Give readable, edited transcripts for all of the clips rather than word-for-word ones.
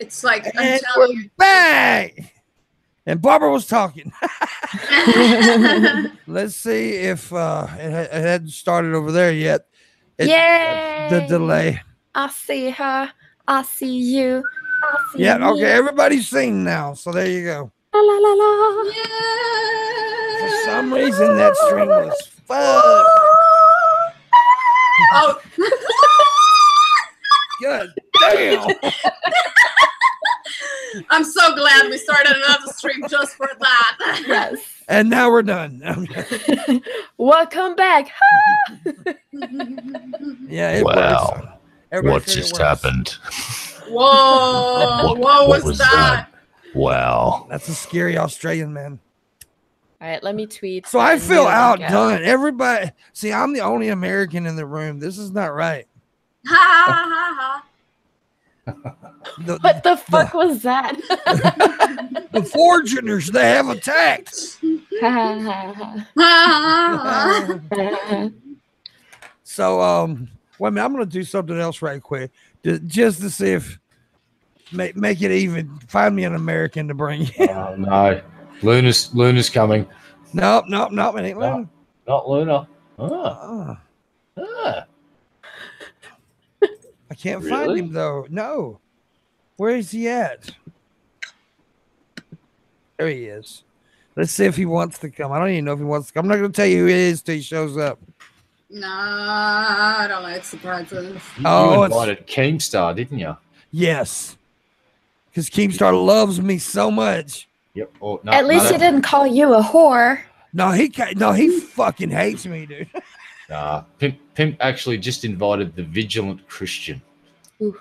It's like, I'm And telling we're you. back. And Barbara was talking. Let's see if it hadn't started over there yet. Yay! The delay. I see her. I see you. I see Yeah, me. okay, everybody's seen now. So there you go. La, la, la, la. For some reason, that stream was fucked. Oh. God damn. I'm so glad we started another stream just for that. Yes. And now we're done. Welcome back. Yeah, it Wow. works. What just happened? Whoa. What was that? Wow. That's a scary Australian man. All right, let me tweet. So I and feel we'll go. outdone. Everybody, see, I'm the only American in the room. This is not right. Ha ha ha ha. What the fuck was that? The Fortuners, they have attacked. So, wait a minute, I'm going to do something else right quick, just to see if make it even. Find me an American to bring in. Oh no, Luna's coming. Nope, it ain't Luna. Not Luna. Ah. I can't find him though. No, where is he at? There he is. Let's see if he wants to come. I don't even know if he wants to come. I'm not going to tell you who it is till he shows up. Nah, I don't like surprises. You invited Keemstar, didn't you? Yes. Because Keemstar loves me so much. Yep. Oh, no, At least he didn't call you a whore. No, he fucking hates me, dude. Nah, Pimp actually just invited the Vigilant Christian. Ooh.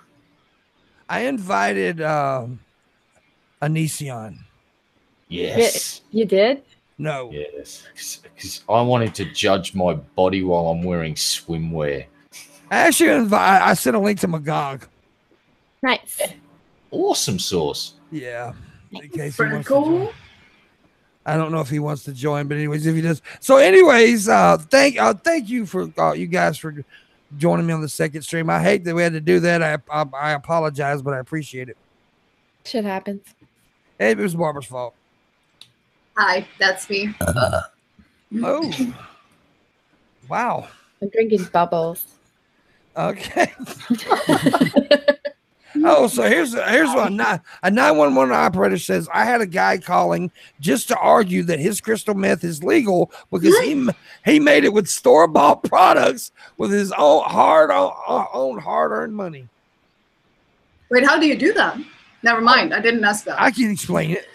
I invited Anision. Yes. You did? No. Yes. Because I wanted to judge my body while I'm wearing swimwear. I sent a link to Magog. Nice. Awesome sauce. Yeah. In case he Pretty wants to cool. join. I don't know if he wants to join, but anyways, if he does. So anyways, thank you for you guys for joining me on the second stream. I hate that we had to do that. I apologize, but I appreciate it. Shit happens. It was Barbara's fault. Hi, that's me. Oh. Wow. I'm drinking bubbles. Okay. Oh, so here's what a 911 operator says. I had a guy calling just to argue that his crystal meth is legal because he made it with store-bought products with his own hard-earned money. Wait, how do you do that? Never mind, I didn't ask that. I can explain it.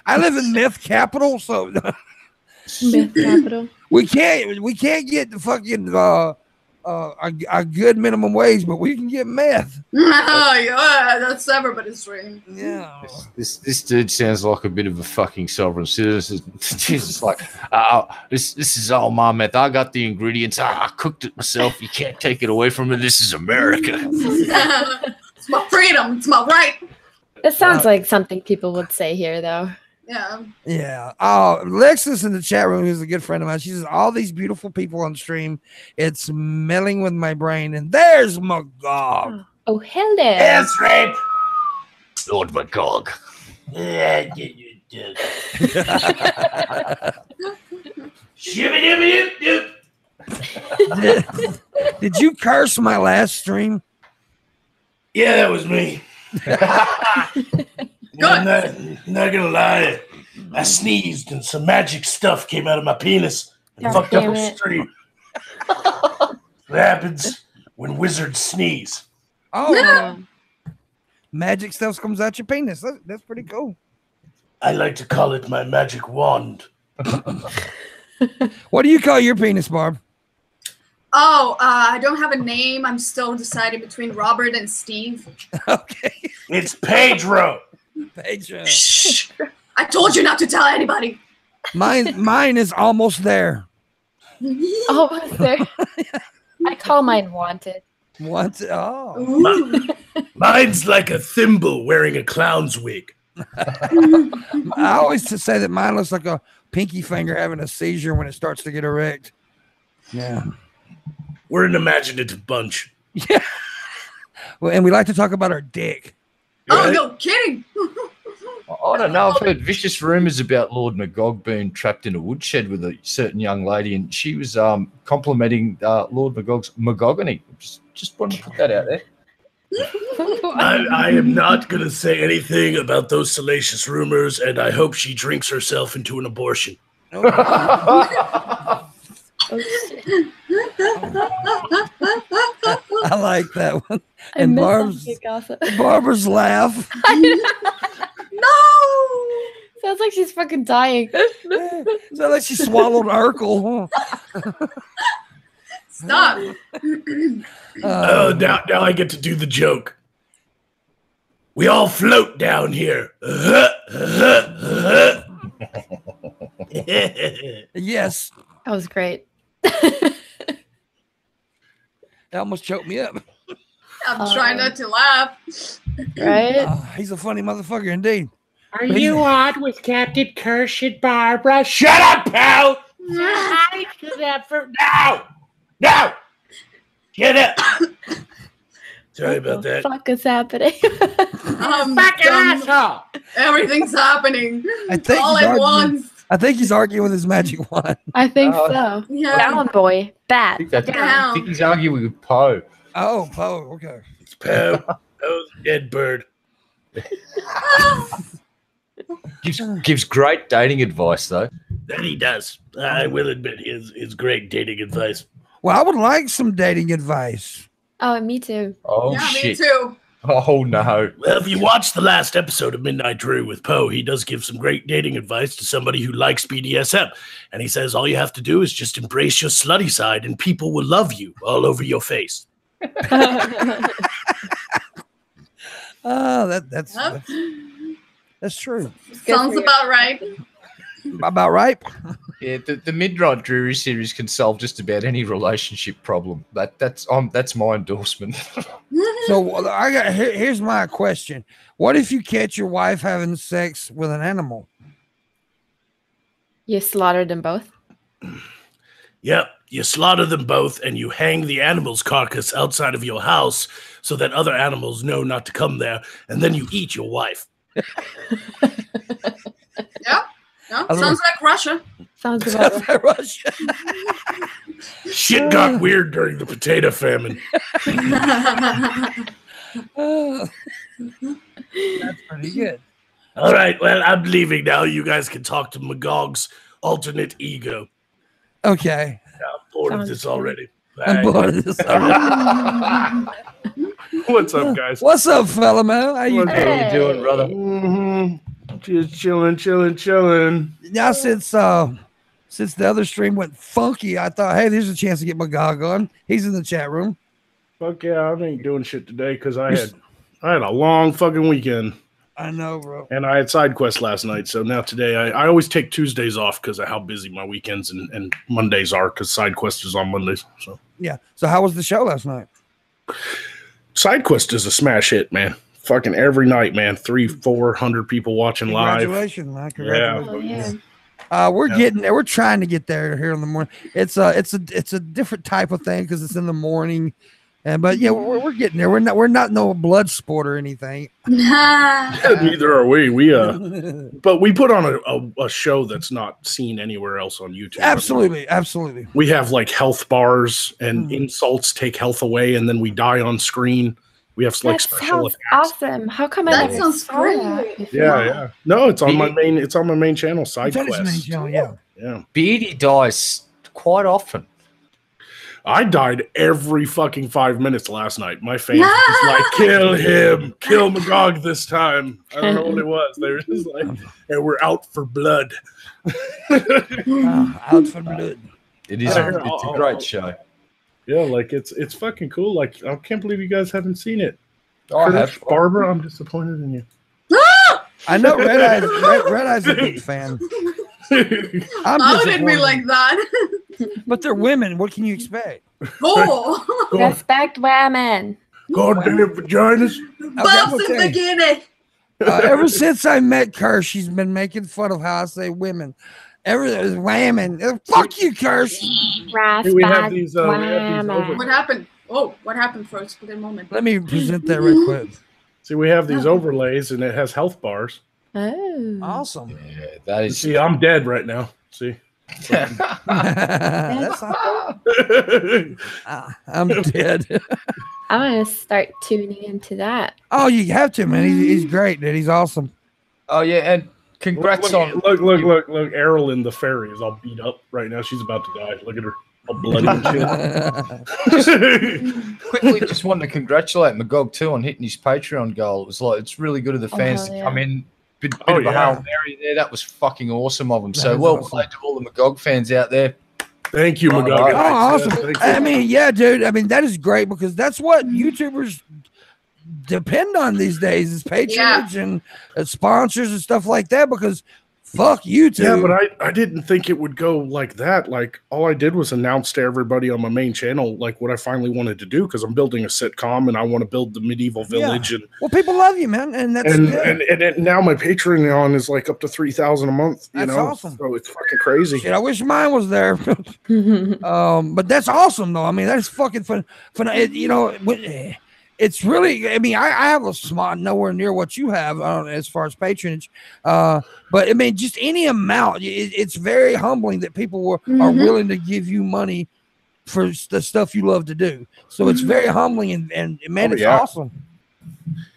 I live in meth capital, so Meth capital. we can't get the fucking a good minimum wage, but we can get meth. Oh, yeah, that's everybody's dream. Yeah. This dude sounds like a bit of a fucking sovereign citizen. Jesus, like, this is all my meth. I got the ingredients. I cooked it myself. You can't take it away from me. This is America. It's my freedom. It's my right. It sounds like something people would say here, though. Yeah. Yeah. Lexus in the chat room, who's a good friend of mine, she says, all these beautiful people on stream, it's meddling with my brain. And there's Magog. Oh, hello. Yes, rape. Lord Magog. Yeah, Did you curse my last stream? Yeah, that was me. I'm not gonna lie. I sneezed and some magic stuff came out of my penis and fucked up the stream. What happens when wizards sneeze? Oh, magic stuff comes out your penis. That's pretty cool. I like to call it my magic wand. What do you call your penis, Barb? Oh, I don't have a name. I'm still deciding between Robert and Steve. Okay. It's Pedro. Pedro. Shh. I told you not to tell anybody. Mine is almost there. Almost there. I call mine wanted. Wanted. Oh. Mine's like a thimble wearing a clown's wig. I always say that mine looks like a pinky finger having a seizure when it starts to get erect. Yeah. We're an imaginative bunch. Yeah. Well, and we like to talk about our dick. Oh, no kidding. I don't know. I've heard vicious rumors about Lord Magog being trapped in a woodshed with a certain young lady, and she was complimenting Lord Magog's magogany. Just wanted to put that out there. I am not going to say anything about those salacious rumors, and I hope she drinks herself into an abortion. Oh, shit. I like that one. I And miss that gossip. Barbara's laugh. No. Sounds like she's fucking dying. So like she swallowed Urkel. Stop. Now I get to do the joke. We all float down here. Yes. That was great. That almost choked me up. I'm trying not to laugh. Right? He's a funny motherfucker indeed. Are you on with CaptnKyrsh and Barbara? Shut up, pal! Hi to that for No! Get up! Sorry about that. Fuck is happening? fucking Dumb. asshole. Everything's happening I think all he's at arguing- once. I think he's arguing with his magic wand. I think so. Yeah. Down, boy. I Bat. think, I Down. think he's arguing with Poe. Oh, okay. It's Poe. Poe's a dead bird. Gives great dating advice, though. That he does. I will admit his great dating advice. Well, I would like some dating advice. Oh, me too. Oh, Yeah, me shit. too. Oh, no. Well, if you watch the last episode of Midnight Drew with Poe, he does give some great dating advice to somebody who likes BDSM. And he says all you have to do is just embrace your slutty side and people will love you all over your face. Oh, Huh? that's true. Sounds about right. About right. Yeah, the Midnight Dreary series can solve just about any relationship problem. That's my endorsement. So here's my question: what if you catch your wife having sex with an animal? You slaughtered them both? Yep, you slaughter them both and you hang the animal's carcass outside of your house so that other animals know not to come there, and then you eat your wife. Yeah. Sounds like Russia. Sounds about right. Russia. Shit got weird during the potato famine. That's pretty good. All right, well, I'm leaving now. You guys can talk to Magog's alternate ego. Okay. I'm bored of this already. I'm Bye. bored of this already. What's up, guys? What's up, fella man? How you What's doing? How you doing, brother? Just chilling. Now since the other stream went funky, I thought, hey, there's a chance to get Magog on. He's in the chat room. Fuck yeah, I ain't doing shit today because I had a long fucking weekend I know, bro. and I had side quests last night. So now today I always take Tuesdays off because of how busy my weekends and Mondays are because side quest is on Mondays. So Yeah. So how was the show last night? side quest is a smash hit, man. Fucking every night, man. 300-400 people watching live. Congratulations, man. Congratulations. Yeah. We're trying to get there here in the morning. It's a different type of thing because it's in the morning. But yeah, we're getting there. We're not no blood sport or anything. Neither are we. But we put on a show that's not seen anywhere else on YouTube. Absolutely. We have like health bars and insults take health away, and then we die on screen. We have like That special sounds attacks. awesome. How come That I never sounds saw that great. before? Yeah. No, it's on my main. It's on my main channel. Side It's on his main quest. channel, yeah. Yeah. Beardy dies quite often. I died every fucking 5 minutes last night. My fans were just like, kill him, kill Magog this time. I don't know what it was. They were just like, and we're out for blood. Out for blood. It is. It's a great show. Yeah, like it's fucking cool. Like I can't believe you guys haven't seen it. I Curtis, have. Barbara, I'm disappointed in you. I know Red Eye's a big fan. I'm How would it be disappointed. like that? But they're women. What can you expect? Oh, Respect women. Goddamn vaginas. bumps in okay. bikini. Ever since I met Kyrsh, she's been making fun of how I say women. Everything's whamming. Fuck you, Kyrsh. Respect we have these over- What happened? Oh, what happened first? For the moment. Let me present that right quick. See, we have these overlays, and it has health bars. Oh. Awesome. Yeah, that is. See, I'm dead right now. See? That's not, I'm dead. I'm gonna start tuning into that. Oh, you have to, man. He's great, dude. He's awesome. Oh yeah, and congrats look, on look. Errolyn the fairy is all beat up right now. She's about to die. Look at her, all bloody and shit. Quickly, just wanted to congratulate Magog too on hitting his Patreon goal. It was like it's really good of the fans to come in. Bit of a Hail Mary there. That was fucking awesome of them. So well played to all the Magog fans out there. Thank you, Magog. Oh, awesome. I mean, yeah, dude. I mean, that is great because that's what YouTubers depend on these days is patronage and sponsors and stuff like that because fuck YouTube. Yeah, but I didn't think it would go like that. Like all I did was announce to everybody on my main channel like what I finally wanted to do because I'm building a sitcom and I want to build the medieval village. And well, people love you, man, and that's and now my Patreon is like up to 3,000 a month. You know, awesome. So it's fucking crazy. Shit, I wish mine was there. But that's awesome, though. I mean, that's fucking fun. You know. It's really, I mean, I have a small, nowhere near what you have as far as patronage. But I mean, just any amount, it's very humbling that people are willing to give you money for the stuff you love to do. So it's very humbling and man, it's awesome.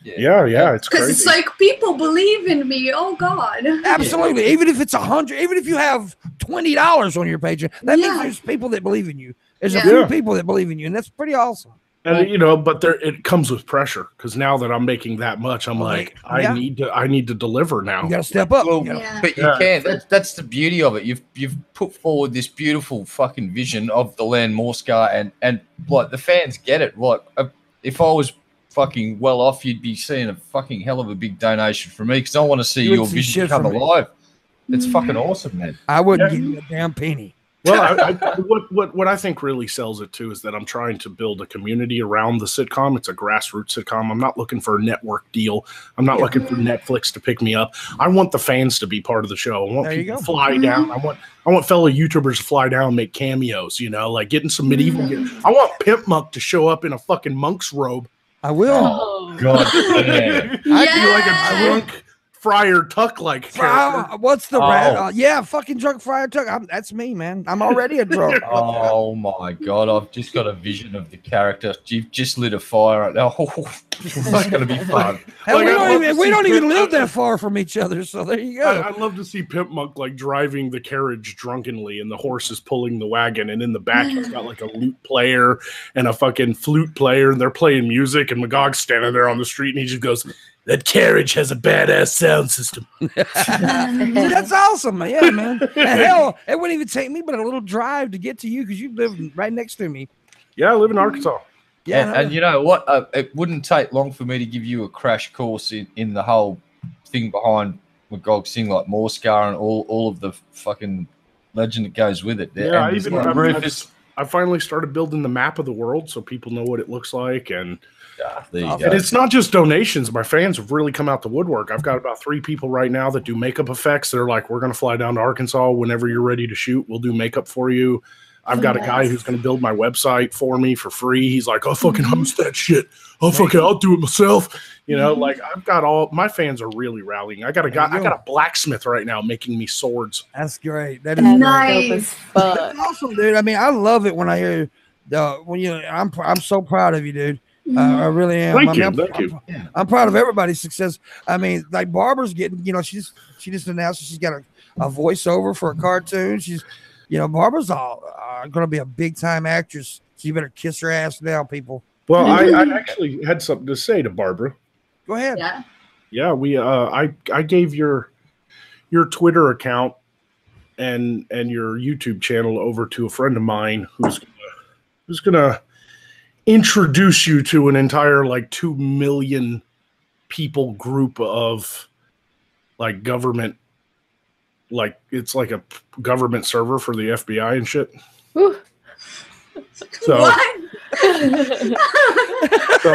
Yeah, it's crazy. Because it's like people believe in me. Oh God. Absolutely. Even if it's 100, even if you have $20 on your Patreon, that means there's people that believe in you. There's a few people that believe in you, and that's pretty awesome. And you know, but it comes with pressure because now that I'm making that much, I'm like, I need to deliver now. You got to step up. Well, but you can't. That's the beauty of it. You've put forward this beautiful fucking vision of the land Morscar, and like the fans get it. Like if I was fucking well off, you'd be seeing a fucking hell of a big donation from me because I want to see your vision come alive. It's fucking awesome, man. I wouldn't give you a damn penny. Well, what I think really sells it too is that I'm trying to build a community around the sitcom. It's a grassroots sitcom. I'm not looking for a network deal. I'm not looking for Netflix to pick me up. I want the fans to be part of the show. I want people to fly down. I want fellow YouTubers to fly down and make cameos. You know, like getting some medieval. I want Pimpmunk to show up in a fucking monk's robe. I will. Oh, God, I'd be like a drunk Friar Tuck like character. What's the fucking drunk Friar Tuck? That's me, man. I'm already a drunk. Oh my God, I've just got a vision of the character. You've just lit a fire. That's gonna be fun. Hell, we don't even live that far from each other, so there you go. I'd love to see Pimpmunk like driving the carriage drunkenly and the horse is pulling the wagon, and in the back he's got like a lute player and a fucking flute player, and they're playing music, and Magog's standing there on the street and he just goes, "That carriage has a badass sound system." That's awesome, man. Yeah, man. And hell, it wouldn't even take me but a little drive to get to you because you live right next to me. Yeah, I live in Arkansas. Yeah, and you know what? It wouldn't take long for me to give you a crash course in the whole thing behind Magog Sing, like Morscar and all of the fucking legend that goes with it. Yeah, I finally started building the map of the world so people know what it looks like, and there you go. And it's not just donations. My fans have really come out the woodwork. I've got about 3 people right now that do makeup effects. They're like, "We're going to fly down to Arkansas whenever you're ready to shoot. We'll do makeup for you." I've got a guy who's going to build my website for me for free. He's like, "I'll fucking host that shit. I'll do it myself." You know, like I've got all my fans are really rallying. I got a blacksmith right now making me swords. That's great. That is nice. That's awesome, dude. I mean, I love it when I hear I'm so proud of you, dude. I really am. Thank you. I'm proud of everybody's success. I mean, like Barbara's getting, she just announced she's got a voiceover for a cartoon. She's, Barbara's going to be a big time actress. So you better kiss her ass now, people. Well, I actually had something to say to Barbara. Go ahead. Yeah, we I gave your Twitter account and your YouTube channel over to a friend of mine who's gonna introduce you to an entire like 2 million people group of like government, like it's like a government server for the FBI and shit. Ooh. So, what? So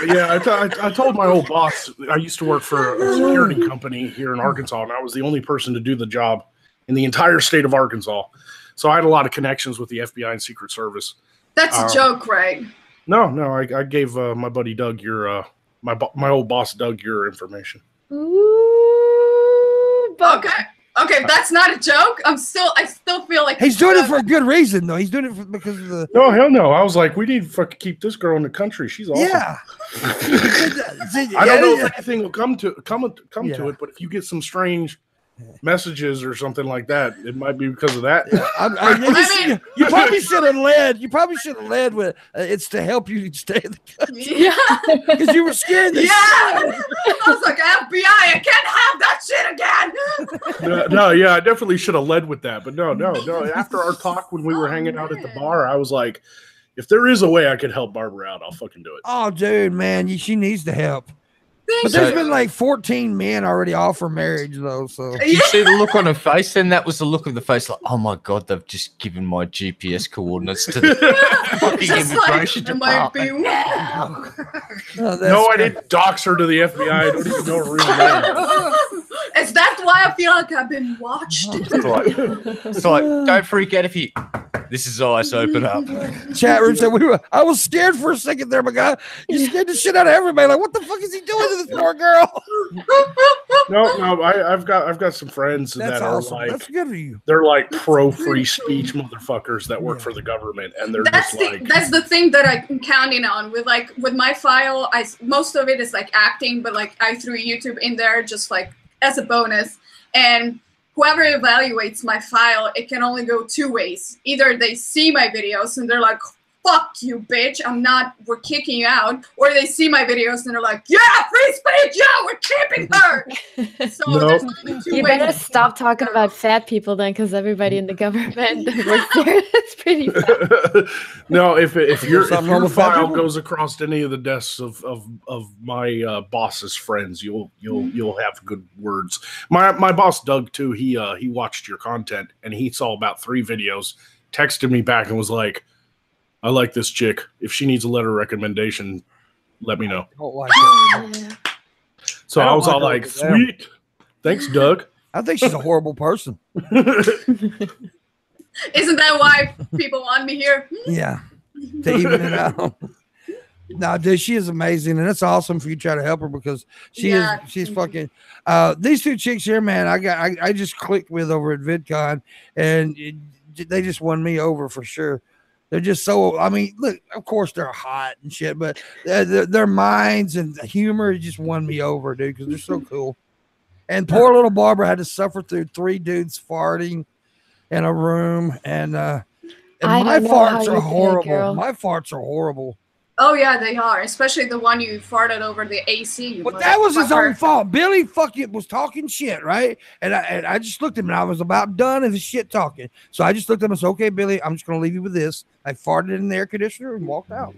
yeah, I told my old boss I used to work for a security company here in Arkansas, and I was the only person to do the job in the entire state of Arkansas. So I had a lot of connections with the FBI and Secret Service. That's a joke, right? No, I gave my buddy Doug your my old boss dug your information. Ooh, Okay, that's not a joke. I still feel like He's doing it for a good reason, though. He's doing it because of the. No, hell no. I was like, we need to fucking keep this girl in the country. She's awesome. Yeah. I don't know if anything will come to it, but if you get some strange messages or something like that, it might be because of that. Yeah, you probably should have led. You probably should have led with it's to help you stay in the country. Yeah, because you were scared. Yeah, I was like, FBI, I can't have that shit again. No, yeah, I definitely should have led with that, but no. After our talk when we were hanging out at the bar, I was like, if there is a way I could help Barbara out, I'll fucking do it. Oh, dude, man, she needs the help. But there's been like 14 men already offer marriage, though. So you see the look on her face, and that was the look of the face, like, oh my god, they've just given my GPS coordinates to the fucking immigration department. No, I didn't dox her to the FBI. I don't even know her real name. Is that why I feel like I've been watched? It's like don't freak out if you. This is eyes open up. Chat room said I was scared for a second there, my guy. You scared the shit out of everybody. Like, what the fuck is he doing to this poor girl? No, I've got some friends that are like, that's good for you. They're like pro free speech motherfuckers that work for the government, and they're that's the thing that I'm counting on with my file. Most of it is like acting, but like I threw YouTube in there just like as a bonus, and whoever evaluates my file, it can only go two ways. Either they see my videos and they're like, fuck you, bitch, we're kicking you out. Or they see my videos and they're like, yeah, free speech, yeah, we're keeping her. So there's only two you ways. better stop talking about fat people then, because everybody in the government works there. It's pretty bad. No, if your file goes across any of the desks of my boss's friends, you'll have good words. My boss Doug too, he watched your content and he saw about 3 videos, texted me back and was like, I like this chick. If she needs a letter of recommendation, let me know. So I was all like, sweet. Thanks, Doug. I think she's a horrible person. Isn't that why people want me here? Yeah. To even it out. No, dude, she is amazing, and it's awesome for you to try to help her because she's fucking these 2 chicks here, man, I just clicked with over at VidCon, and they just won me over for sure. They're just so, I mean, look, of course they're hot and shit, but their minds and the humor just won me over, dude, because they're so cool. And poor little Barbara had to suffer through 3 dudes farting in a room, and my farts are horrible. My farts are horrible. Oh yeah, they are. Especially the one you farted over the AC. But that was his own fault. Billy fucking was talking shit, right? And I just looked at him and I was about done with his shit talking. So I just looked at him and said, okay, Billy, I'm just going to leave you with this. I farted in the air conditioner and walked out.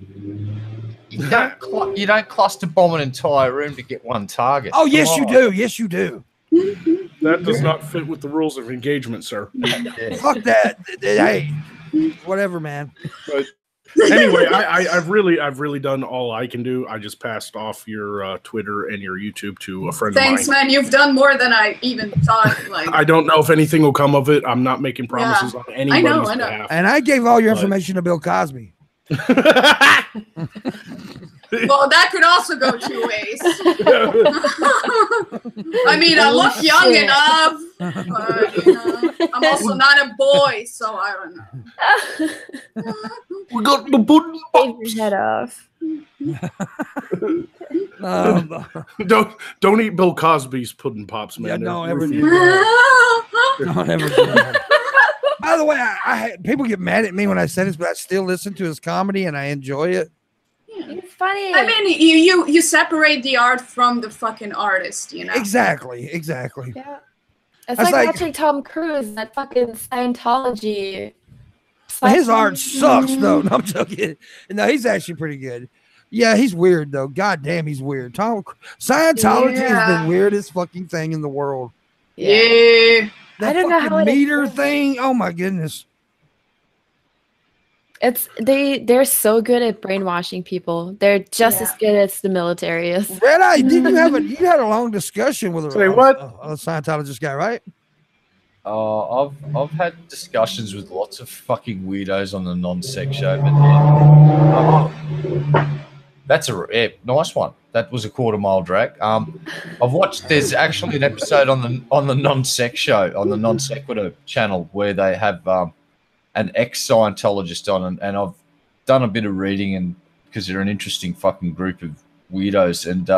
You don't cluster bomb an entire room to get one target. Oh, yes, you do. Yes, you do. That does not fit with the rules of engagement, sir. Fuck that. Hey, whatever, man. But anyway, I've really done all I can do. I just passed off your Twitter and your YouTube to a friend of mine. Thanks, man. You've done more than I even thought. I don't know if anying will come of it. I'm not making promises on anybody's behalf. And I gave all your information to Bill Cosby. Well, that could also go 2 ways. I mean, I look young enough, but I'm also not a boy, so I don't know. We got the pudding pops. Your head off. Don't eat Bill Cosby's pudding pops, man. Yeah, don't ever do that. Don't ever do that. By the way, people get mad at me when I say this, but I still listen to his comedy and I enjoy it. It's funny. I mean, you separate the art from the fucking artist, you know? Exactly. Yeah. It's like watching Tom Cruise, that fucking Scientology. His art sucks, though. No, I'm joking. No, he's actually pretty good. Yeah, he's weird, though. God damn, he's weird. Scientology is the weirdest fucking thing in the world. Yeah. That I don't know how it meter thing. Oh my goodness. They're so good at brainwashing people. They're just as good as the military is. Red Eye, you had a long discussion with a Scientologist guy, right? I've had discussions with lots of fucking weirdos on the non-sex show, but That's a nice one. That was a quarter-mile drag. I've watched. There's actually an episode on the non-sex show on the non sequitur channel where they have an ex-Scientologist on, and I've done a bit of reading, and because they're an interesting fucking group of weirdos, and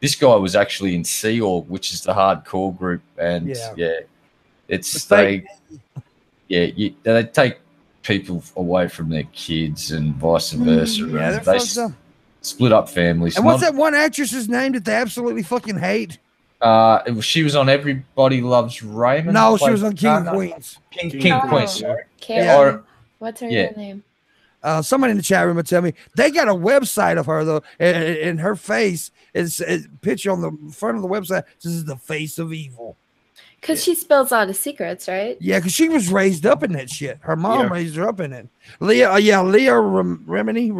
this guy was actually in Sea Org, which is the hardcore group, and it's they take people away from their kids and vice versa. Yeah, they split up families. And what's that one actress's name that they absolutely fucking hate? She was on Everybody Loves Raymond. No, she was on King of Queens. King of Queens. Sorry. Karen. What's her real name? Somebody in the chat room will tell me they got a website of her though, and her face is a picture on the front of the website. This is the face of evil. Because she spills all the secrets, right? Yeah, because she was raised up in that shit. Her mom raised her up in it. Leah Remini,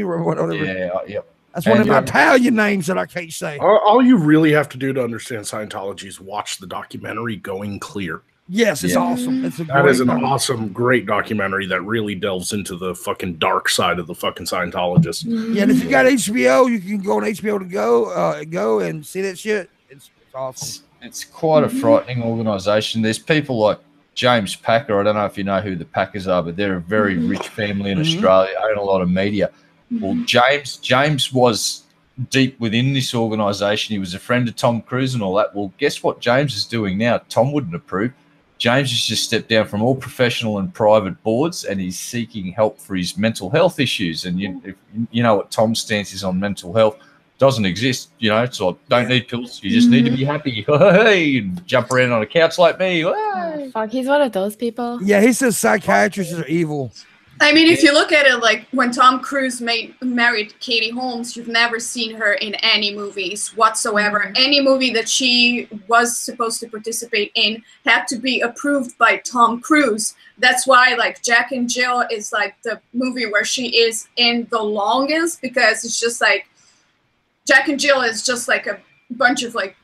or whatever. Yeah, yep. That's one of my Italian names that I can't say. All you really have to do to understand Scientology is watch the documentary Going Clear. Yes, it's awesome. That is an awesome, great documentary that really delves into the fucking dark side of the fucking Scientologists. Yeah, and if you got HBO, you can go on HBO to go and see that shit. It's awesome. It's quite a frightening organization. There's people like James Packer. I don't know if you know who the Packers are, but they're a very rich family in Australia, own a lot of media. Well, James was deep within this organization. He was a friend of Tom Cruise and all that. Well, guess what James is doing now? Tom wouldn't approve. James has just stepped down from all professional and private boards, and he's seeking help for his mental health issues. And you know what Tom's stance is on mental health. Doesn't exist, it's like don't need pills. You just need to be happy. Hey, and jump around on a couch like me. Oh, fuck, he's one of those people. Yeah, he says psychiatrists are evil. I mean, if you look at it, like when Tom Cruise married Katie Holmes, you've never seen her in any movies whatsoever. Any movie that she was supposed to participate in had to be approved by Tom Cruise. That's why, like, Jack and Jill is like the movie where she is in the longest, because it's just like Jack and Jill is just like a bunch of like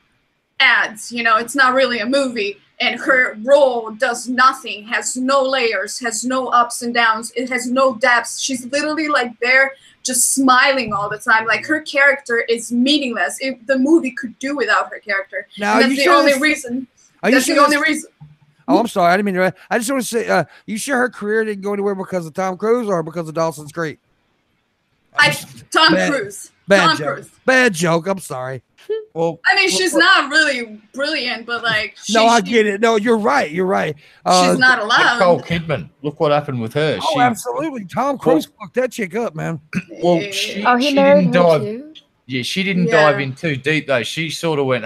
ads, it's not really a movie. And her role does nothing, has no layers, has no ups and downs. It has no depths. She's literally like there just smiling all the time. Like her character is meaningless. The movie could do without her character. Now, that's the only reason. That's the only reason. Oh, I'm sorry. I didn't mean to. I just want to say, you sure her career didn't go anywhere because of Tom Cruise or because of Dawson's Creek? Tom Cruise. Bad joke. Bad joke. I'm sorry. Well, I mean, she's not really brilliant, but like. I get it. No, you're right. You're right. She's not allowed. Nicole Kidman. Look what happened with her. Oh, absolutely. Tom Cruise fucked that chick up, man. Well, he she married didn't her dive. too? Yeah, she didn't dive in too deep though. She sort of went.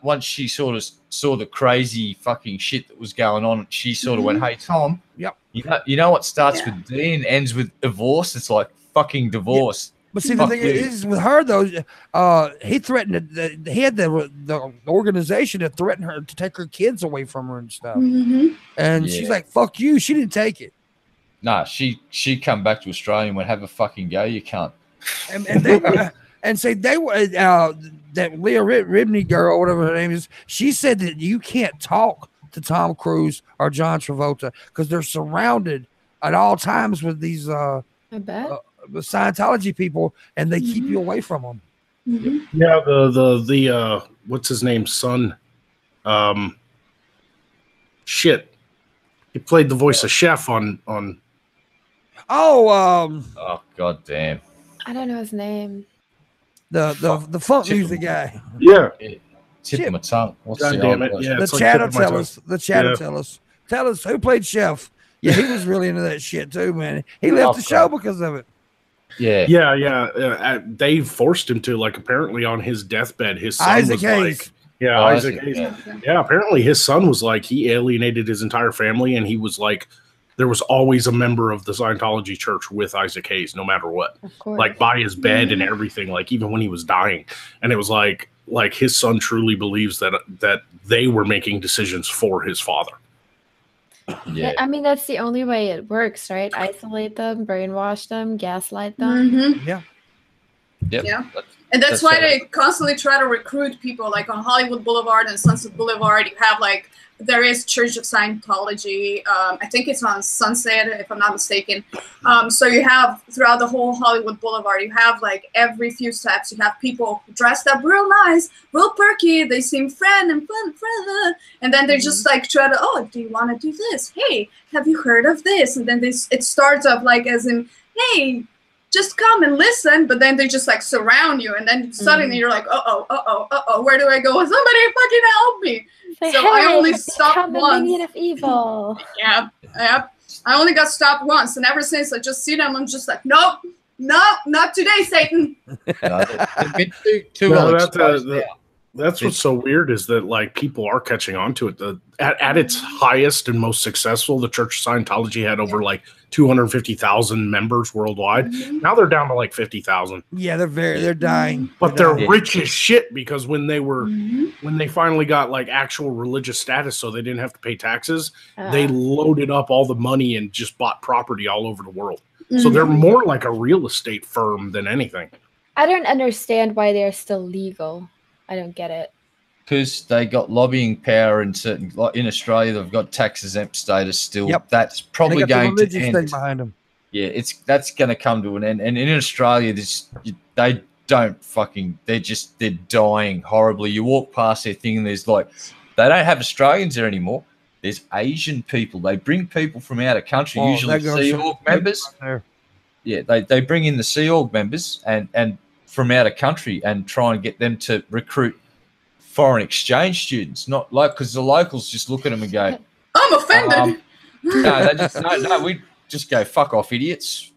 Once she sort of saw the crazy fucking shit that was going on, she sort of went, "Hey, Tom. Yep. You know what starts with D and ends with divorce? It's like fucking divorce." Yep. But see, the thing is with her though, he threatened. He had the organization that threatened her to take her kids away from her and stuff. And she's like, "Fuck you." She didn't take it. Nah, she come back to Australia and went, "Have a fucking go, you can't." And they and say they were that Leah Ribney girl, or whatever her name is. She said that you can't talk to Tom Cruise or John Travolta because they're surrounded at all times with these. I bet. The Scientology people, and they keep you away from them. Yeah, the what's his name, son? Shit, he played the voice of Chef on. Oh god damn! I don't know his name. The funk music guy. Yeah. Tip of my tongue. What's God damn it! Yeah, the chat will tell us. The chat will tell us. Tell us who played Chef. Yeah, he was really into that shit too, man. He left the show because of it. Yeah. They forced him to, like, apparently on his deathbed, his son Isaac was Hayes. like, Isaac Hayes. Yeah, apparently his son was like, he alienated his entire family, and he was like, there was always a member of the Scientology church with Isaac Hayes, no matter what, like by his bed and everything, like even when he was dying. And it was like his son truly believes that they were making decisions for his father. Yeah, I mean, that's the only way it works, right? Isolate them, brainwash them, gaslight them. Yeah. Yep. Yeah. And that's why they constantly try to recruit people, like on Hollywood Boulevard and Sunset Boulevard. You have like, there is Church of Scientology. I think it's on Sunset, if I'm not mistaken. So you have throughout the whole Hollywood Boulevard, you have like every few steps, you have people dressed up real nice, real perky. They seem friend and fun, and then they just like try to, oh, do you want to do this? Hey, have you heard of this? And then it starts up like as in, hey, just come and listen, but then they just like surround you, and then suddenly you're like, uh-oh, where do I go? Somebody fucking help me. Say, So hey, I only stopped the once. minion of evil. Yeah. I only got stopped once, and ever since I just see them, I'm just like, nope, not today, Satan. That's what's so weird is that like people are catching on to it. At its highest and most successful, the Church of Scientology had over like 250,000 members worldwide. Now they're down to like 50,000. Yeah, they're dying. But they're rich as shit because when they finally got like actual religious status, so they didn't have to pay taxes, they loaded up all the money and just bought property all over the world. So they're more like a real estate firm than anything. I don't understand why they're still legal. I don't get it. Because they got lobbying power in certain, like in Australia, they've got tax exempt status still. Yep. That's probably going to thing end. behind them. Yeah, that's going to come to an end. And in Australia, they don't fucking. They're dying horribly. You walk past their thing, and there's like, they don't have Australians there anymore. There's Asian people. They bring people from out of country, usually Sea Org members. Yeah, they bring in the Sea Org members and from out of country and try and get them to recruit foreign exchange students, not like, because the locals just look at them and go, I'm offended. No, we just go, fuck off, idiots.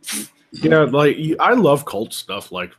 Yeah, like I love cult stuff, like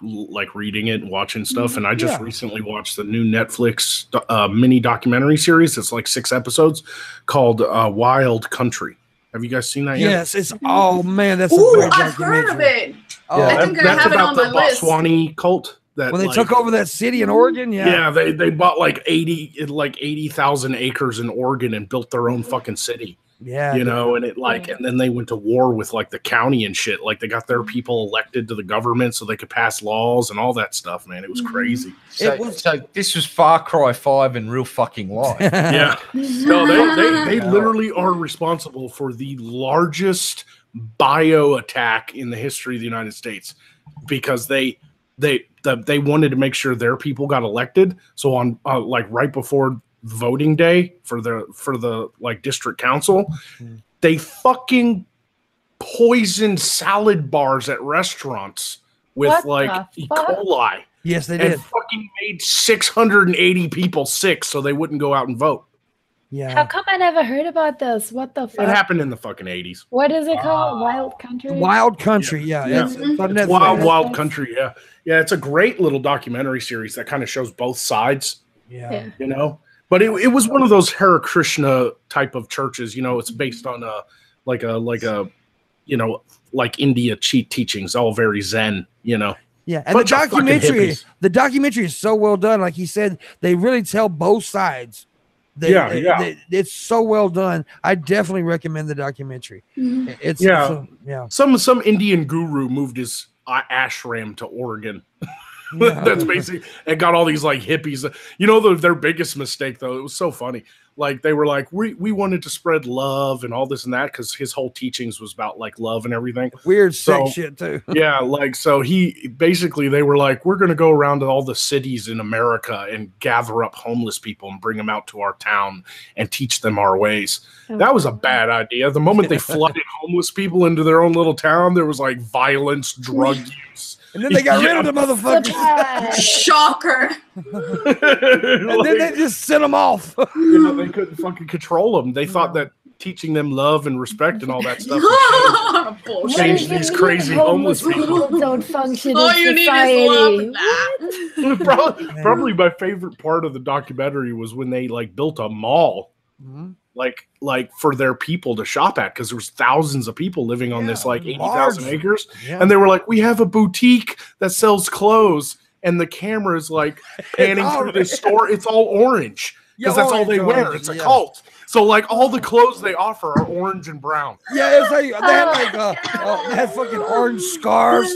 reading it and watching stuff. And I just recently watched the new Netflix mini documentary series. It's like 6 episodes called Wild Country. Have you guys seen that yet? Yes, it's man, that's Ooh, a great I've heard of it. Oh, I think I have it on my list. Botswani cult. That when they took over that city in Oregon, they bought like 80,000 acres in Oregon and built their own fucking city. Yeah, you know, and and then they went to war with like the county and shit. Like they got their people elected to the government so they could pass laws and all that stuff. Man, it was crazy. So this was Far Cry 5 in real fucking life. Yeah, no, they literally are responsible for the largest bio attack in the history of the United States because they wanted to make sure their people got elected. So on like right before voting day for the like district council, they fucking poisoned salad bars at restaurants with like E. coli. Yes, they did. And fucking made 680 people sick so they wouldn't go out and vote. Yeah. How come I never heard about this? What the fuck? It happened in the fucking 80s. What is it called? Wild Country? Wild Country, yeah. It's Wild Country, yeah. Yeah, it's a great little documentary series that kind of shows both sides. Yeah. You know? But it was one of those Hare Krishna type of churches, you know, it's based on like you know, like India cheat teachings, all very Zen, you know. Yeah, and the documentary is so well done. Like he said, they really tell both sides. It's so well done. I definitely recommend the documentary. It's some Indian guru moved his ashram to Oregon. That's basically, and got all these like hippies. You know, their biggest mistake though, it was so funny. Like they were like, we wanted to spread love and all this and that because his whole teachings was about like love and everything. Weird sex shit too. Yeah, like so they were like, we're gonna go around to all the cities in America and gather up homeless people and bring them out to our town and teach them our ways. That was a bad idea. The moment they flooded homeless people into their own little town, there was like violence, drug use. And then they got rid of the motherfuckers. Shocker. And then they just sent them off. You know, they couldn't fucking control them. They thought that teaching them love and respect and all that stuff would change these crazy homeless people. Don't function all in you society. need is love. Probably my favorite part of the documentary was when they like built a mall. Like for their people to shop at because there was thousands of people living on this like 80,000 acres and they were like, we have a boutique that sells clothes and the camera is like panning through this store, it's all orange because that's all they wear. orange, It's a cult. So like all the clothes they offer are orange and brown. Yeah, it's like they had like they had fucking orange scarves,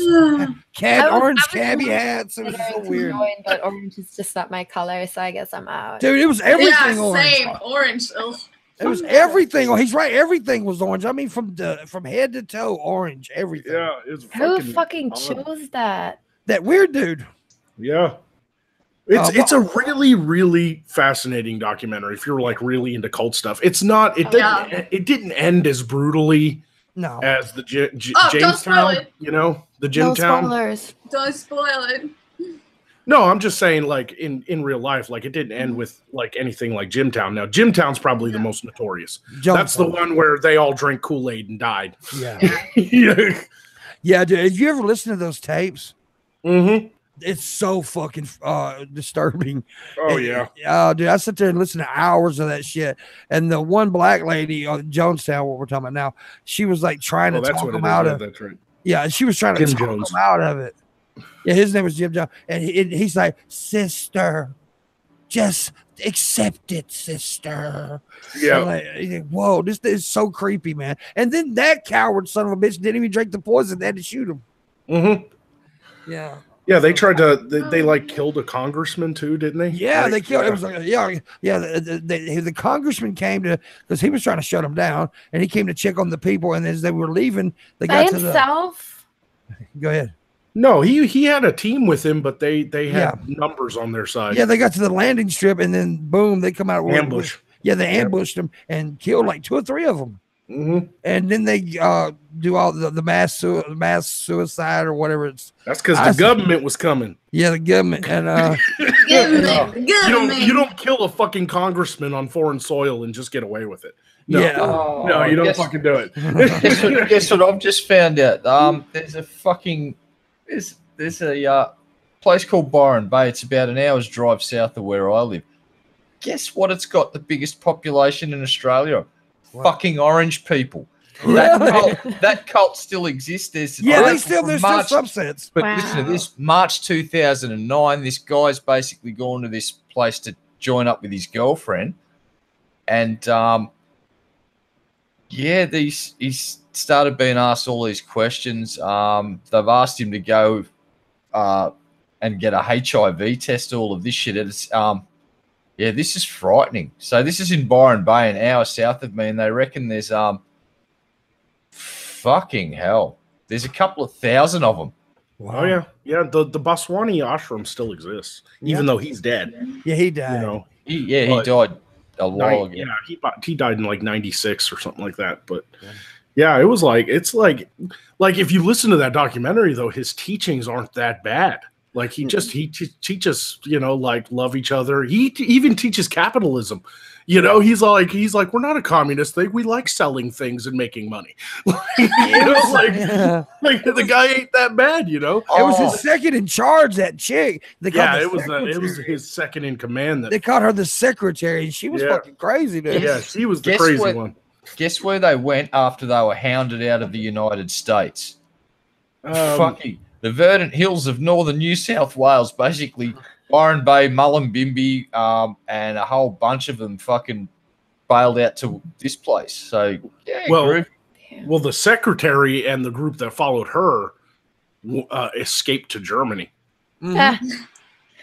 orange cabbie hats. It was so weird. But orange is just not my color, so I guess I'm out. Dude, it was everything orange. Same orange. Ugh. It was everything. He's right. Everything was orange. I mean, from head to toe, orange. Everything. Yeah, it's Who fucking chose that? That weird dude. Yeah. It's a really, really fascinating documentary if you're like really into cult stuff. It's not, it didn't end as brutally as the Jamestown, you know, the Jimtown. No spoilers. Don't spoil it. No, I'm just saying like in real life, like it didn't end with like anything like Jimtown. Now, Jimtown's probably the most notorious. That's the one where they all drank Kool-Aid and died. Yeah. Yeah, dude. Have you ever listened to those tapes? Mm-hmm. It's so fucking disturbing. Oh, yeah. Dude, I sit there and listen to hours of that shit. And the one black lady on Jonestown, what we're talking about now, she was like trying to talk him out of it. That's right. Yeah, she was trying to talk him out of it. Yeah, his name was Jim Jones. And he's like, sister, just accept it, sister. Yeah. Like, whoa, this is so creepy, man. And then that coward son of a bitch didn't even drink the poison. They had to shoot him. Mm-hmm. Yeah. Yeah, they tried to. They like killed a congressman too, didn't they? Yeah, like, they killed. It was like the congressman came to because he was trying to shut them down, and he came to check on the people. And as they were leaving, they got to himself. Go ahead. No, he had a team with him, but they had numbers on their side. Yeah, they got to the landing strip, and then boom, they come out ambush. Yeah, they ambushed them and killed like 2 or 3 of them. Mm-hmm. And then they do all the mass suicide or whatever it's. That's because the government was coming. Yeah, the government and you don't kill a fucking congressman on foreign soil and just get away with it. No, no, you don't fucking do it. Guess what I've just found out? There's a fucking there's a place called Byron Bay. It's about an hour's drive south of where I live. Guess what? It's got the biggest population in Australia. Fucking orange people. That cult still exists. There's still subsets. But listen to this: March 2009, this guy's basically gone to this place to join up with his girlfriend, and he's started being asked all these questions. They've asked him to go and get a HIV test. All of this shit. It's yeah, this is frightening. So this is in Byron Bay, an hour south of me, and they reckon there's fucking hell. There's a couple of thousand of them. Wow. Oh yeah, yeah. The Baswani ashram still exists, even though he's dead. Yeah, he died. You know, he died a while ago. Yeah, he died in like '96 or something like that. But yeah, it was like if you listen to that documentary though, his teachings aren't that bad. Like he teaches, you know, like love each other. He even teaches capitalism. You know, he's like we're not a communist thing. We like selling things and making money. You know, like the guy ain't that bad. You know, it was his second in charge. That chick. It was his second in command. They called her the secretary, and she was fucking crazy, dude. Yeah, she was the crazy one. Guess where they went after they were hounded out of the United States? Fucking the verdant hills of northern New South Wales, basically Byron Bay, Mullumbimby, and a whole bunch of them fucking bailed out to this place. So, yeah, well, the secretary and the group that followed her escaped to Germany. Mm-hmm.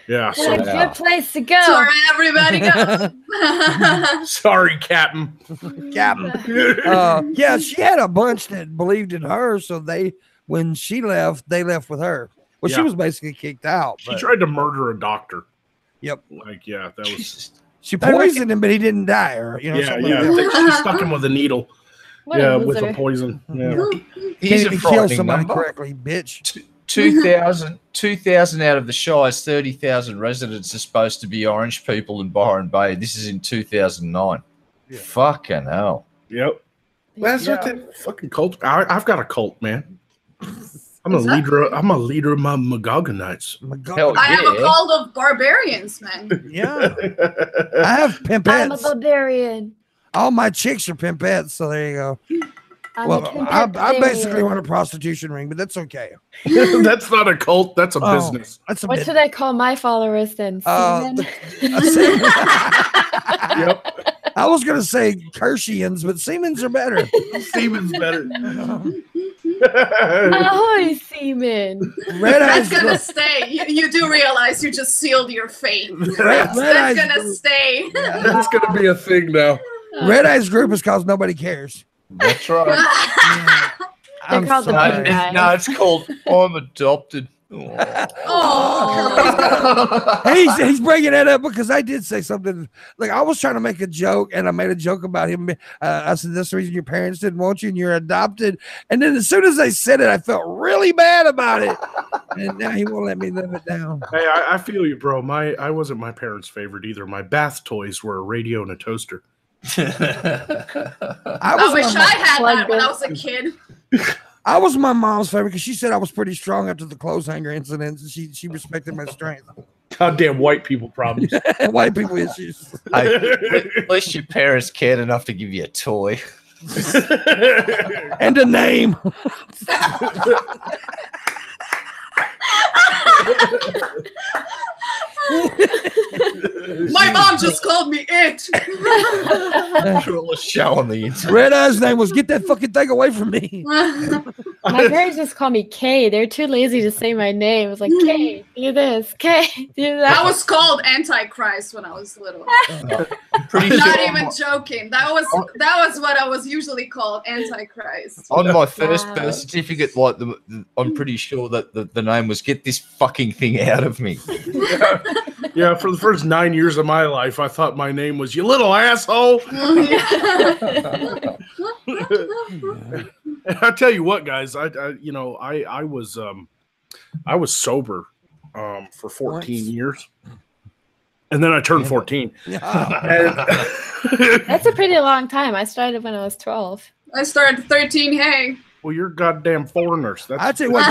Yeah, so a good place to go. Sorry, everybody go. Sorry, Captain. Yeah, she had a bunch that believed in her, so when she left, they left with her. Well, she was basically kicked out. She tried to murder a doctor. Yep. Like, yeah, that was. She poisoned him, but he didn't die. Or she stuck him with a needle. With the poison. Yeah. He's a kill somebody correctly, bitch. 2,000 out of the Shire's 30,000 residents are supposed to be orange people in Byron Bay. This is in 2009. Yeah. Fucking hell. Yep. That's what the fucking cult. I've got a cult, man. I'm a leader of my Magogonites. I have a cult of barbarians, man. Yeah. I have pimpettes. I'm a barbarian. All my chicks are pimpettes, so there you go. Well, I basically run a prostitution ring, but that's okay. That's not a cult. That's a business. That's a What business. should I call my followers then? Semen? Yep. I was gonna say Kirshians, but Siemens are better. Siemens better. Ahoy, semen. That's gonna stay. You do realize you just sealed your fate. That's gonna stay. That's gonna be a thing now. Red Eyes Group is called Nobody Cares. That's right. They're called the Pink Guys. No, it's called I'm Adopted. Oh. He's bringing that up because I did say something. Like I was trying to make a joke, and I made a joke about him. I said, "That's the reason your parents didn't want you, and you're adopted." And then as soon as I said it, I felt really bad about it. And now he won't let me live it down. Hey, I feel you, bro. I wasn't my parents' favorite either. My bath toys were a radio and a toaster. I wish I had that when I was a kid. I was my mom's favorite because she said I was pretty strong after the clothes hanger incident. She respected my strength. Goddamn white people problems. White people issues. Hey, at least your parents cared enough to give you a toy. And a name. My mom just called me it. Show on the internet. Red Eye's name was "Get that fucking thing away from me." My parents just call me K. They're too lazy to say my name. It's like, K, do this. K, do that. I was called Antichrist when I was little. Pretty Not sure even joking. That was what I was usually called, Antichrist. on my first birth certificate, like I'm pretty sure that the name was "Get this fucking thing out of me." Yeah, for the first 9 years of my life, I thought my name was "You Little Asshole." And I tell you what, guys, I was sober for 14 years, and then I turned 14. That's a pretty long time. I started when I was 12. I started 13. Hey. Well, you're goddamn foreigners. I tell you what,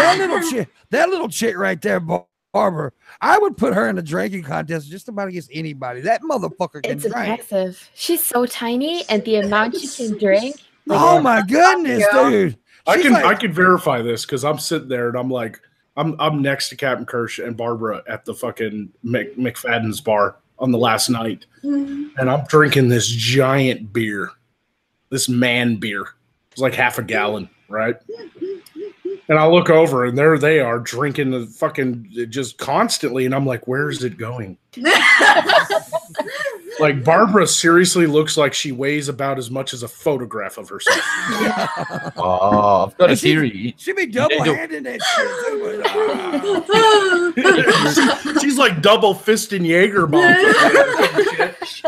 that little chick right there, Barbara, I would put her in a drinking contest just about against anybody. That motherfucker can It's drink. impressive. She's so tiny, and the amount she can drink. Oh my goodness, dude! I can verify this because I'm sitting there and I'm like, I'm next to CaptnKyrsh and Barbara at the fucking McFadden's bar on the last night, and I'm drinking this giant beer, this man beer. It's like half a gallon, right? And I look over and there they are drinking the fucking just constantly, and I'm like, where is it going? Like Barbara seriously looks like she weighs about as much as a photograph of herself. Oh, I've got a theory. She be double-handing that shit. She's like double fisting Jaeger bomb.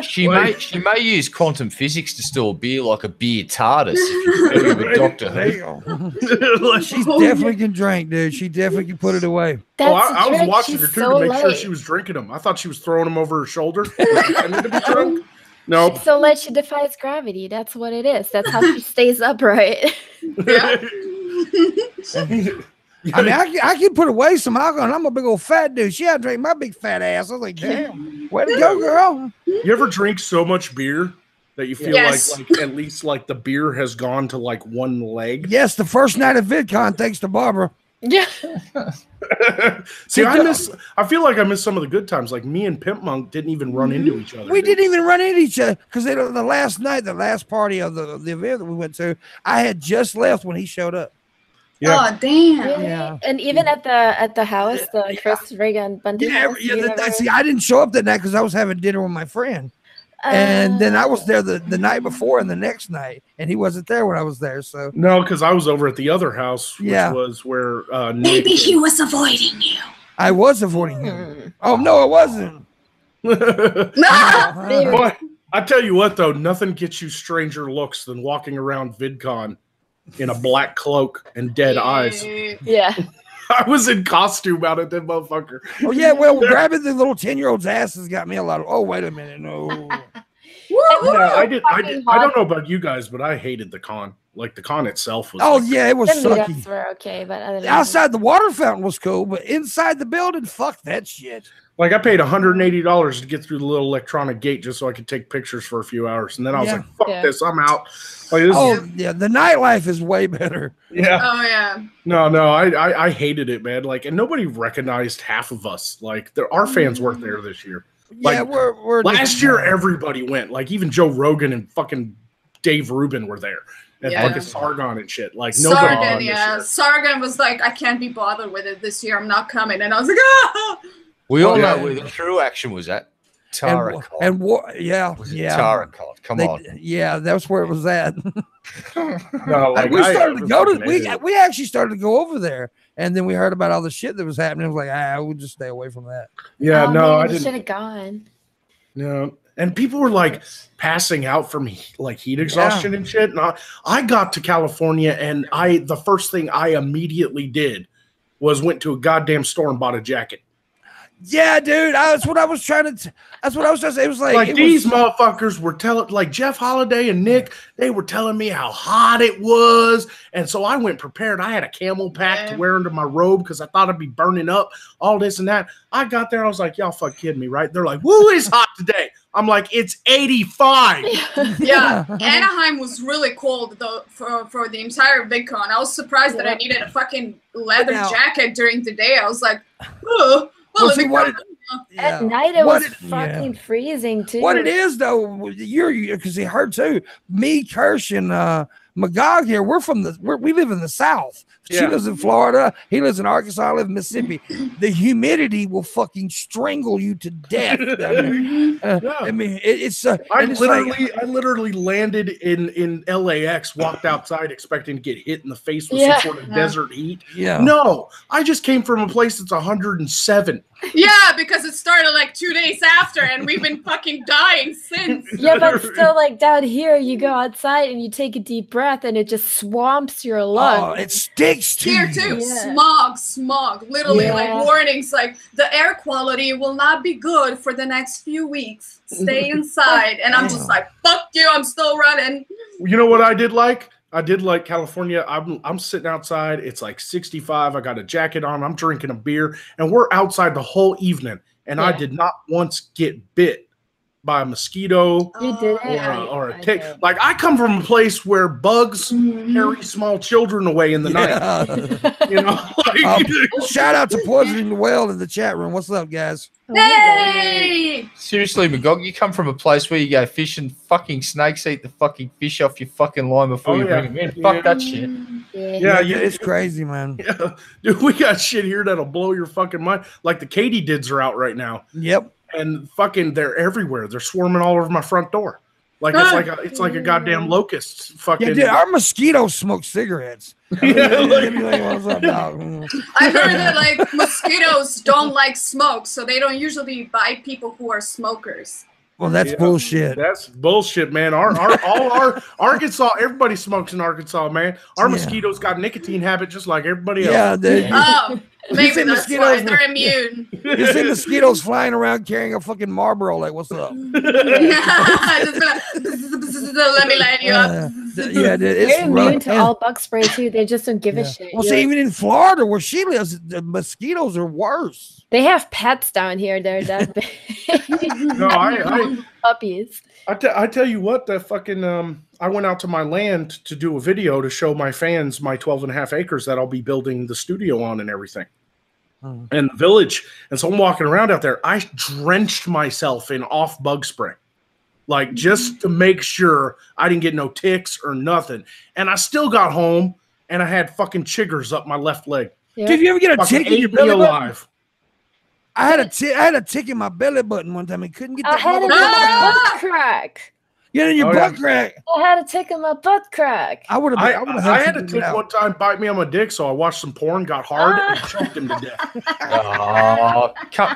She may use quantum physics to still be like a beer TARDIS if you go with Doctor Who. She definitely can drink, dude. She definitely can put it away. I was watching her too to make sure she was drinking them. I thought she was throwing them over her shoulder. Nope. She's so light she defies gravity. That's what it is. That's how she stays upright. Yeah. I mean, I can put away some alcohol, and I'm a big old fat dude. She had to drink my big fat ass. I was like, damn, way to go, girl. You ever drink so much beer that you feel like at least like the beer has gone to like one leg? Yes, the first night of VidCon, thanks to Barbara. Yeah. See, I feel like I miss some of the good times. Like me and Pimpmunk didn't even run into each other. We didn't even run into each other because the last night, the last party of the event that we went to, I had just left when he showed up. Yeah. Oh damn! Really? Yeah. And even at the house, the Chris Reagan Bundy house. See, I didn't show up that night because I was having dinner with my friend. And then I was there the night before and the next night, and he wasn't there when I was there. So no, because I was over at the other house, which was where maybe he was avoiding you. I was avoiding him. Oh no, I wasn't. Boy, I tell you what, though, nothing gets you stranger looks than walking around VidCon in a black cloak and dead eyes. Yeah. I was in costume out at that motherfucker. Oh yeah, well, grabbing the little 10-year-old's ass has got me a lot of. Oh wait a minute, no. Yeah, I don't know about you guys, but I hated the con. Like the con itself was. Oh yeah, it was The sucky. meetups were okay, but other than Outside the water fountain was cool, but inside the building, fuck that shit. Like I paid $180 to get through the little electronic gate just so I could take pictures for a few hours, and then I was like, "Fuck this, I'm out." Like, the nightlife is way better. Yeah. Oh yeah. No, I hated it, man. Like, and nobody recognized half of us. Like, our fans weren't there this year. Like, Yeah, we're last year everybody went. Like, even Joe Rogan and fucking Dave Rubin were there, and fucking Sargon and shit. Like, nobody. Sargon, yeah. Sargon was like, I can't be bothered with it this year. I'm not coming, and I was like, ah. We all know where the true action was at. Tarakon. Tarakon. Come on. Yeah, that's where it was at. No, like, we started to go to. We actually started to go over there, and then we heard about all the shit that was happening. It was like, we'll just stay away from that. Yeah, I should have gone. No, and people were like passing out from like heat exhaustion and shit. And I got to California, and the first thing I immediately did was went to a goddamn store and bought a jacket. Yeah, dude. That's what I was trying to. That's what I was trying to say. It was like these motherfuckers were telling, like Jeff Holiday and Nick, they were telling me how hot it was, and so I went prepared. I had a camel pack to wear under my robe because I thought I'd be burning up, all this and that. I got there, I was like, y'all fuck kidding me, right? They're like, "Woo, it's hot today." I'm like, "It's 85." Yeah, Anaheim was really cold though for the entire VidCon. I was surprised that I needed a fucking leather jacket during the day. I was like, "Oh." At night it was fucking freezing too. What it is though, you're because he heard too. Me, Kirsch, and Magog here. We live in the South. She lives in Florida. He lives in Arkansas. I live in Mississippi. The humidity will fucking strangle you to death. I mean, I literally landed in LAX, walked outside expecting to get hit in the face with some sort of desert heat. Yeah. No, I just came from a place that's 107. Yeah, because it started like 2 days after, and we've been fucking dying since. Yeah, but still, like down here, you go outside and you take a deep breath, and it just swamps your lungs. Oh, it sticks to here too. Smog. Literally, like warnings, like the air quality will not be good for the next few weeks. Stay inside, and I'm just like, fuck you. I'm still running. You know what I did like? I did like California. I'm sitting outside. It's like 65. I got a jacket on. I'm drinking a beer, and we're outside the whole evening. And I did not once get bit by a mosquito or a tick. Like, I come from a place where bugs carry small children away in the night. You know, like, shout out to Poisoning the Well in the chat room. What's up, guys? Hey! Seriously, Magog, you come from a place where you go fishing, fucking snakes eat the fucking fish off your fucking line before you bring them in. Fuck that shit. Yeah, it's crazy, man. Yeah. Dude, we got shit here that'll blow your fucking mind. Like the katydids are out right now. Yep. And fucking they're everywhere. They're swarming all over my front door. Like it's like a goddamn locust. Fucking. Yeah, dude, our mosquitoes smoke cigarettes. I heard that like mosquitoes don't like smoke, so they don't usually bite people who are smokers. Well, that's bullshit. That's bullshit, man. Our Arkansas, everybody smokes in Arkansas, man. Our mosquitoes got nicotine habit just like everybody else. Yeah, dude. Oh, maybe that's why they're immune. You see mosquitoes flying around carrying a fucking Marlboro, like, what's up? Let me light you up. Yeah, dude, they're immune to all bug spray too. They just don't give a shit. Well, see, even in Florida where she lives, the mosquitoes are worse. They have pets down here. They're that big. No, puppies. I tell you what, the fucking I went out to my land to do a video to show my fans my 12.5 acres that I'll be building the studio on and everything. And the village. And so I'm walking around out there. I drenched myself in off bug spray. Like, just to make sure I didn't get no ticks or nothing. And I still got home and I had fucking chiggers up my left leg. Yeah. Did you ever get a tick in your belly alive? Button? I had a tick in my belly button one time. I couldn't get that. I had a butt crack. You had in your butt crack. I had a tick in my butt crack. I had a tick one time bite me on my dick, so I watched some porn, got hard, and choked him to death.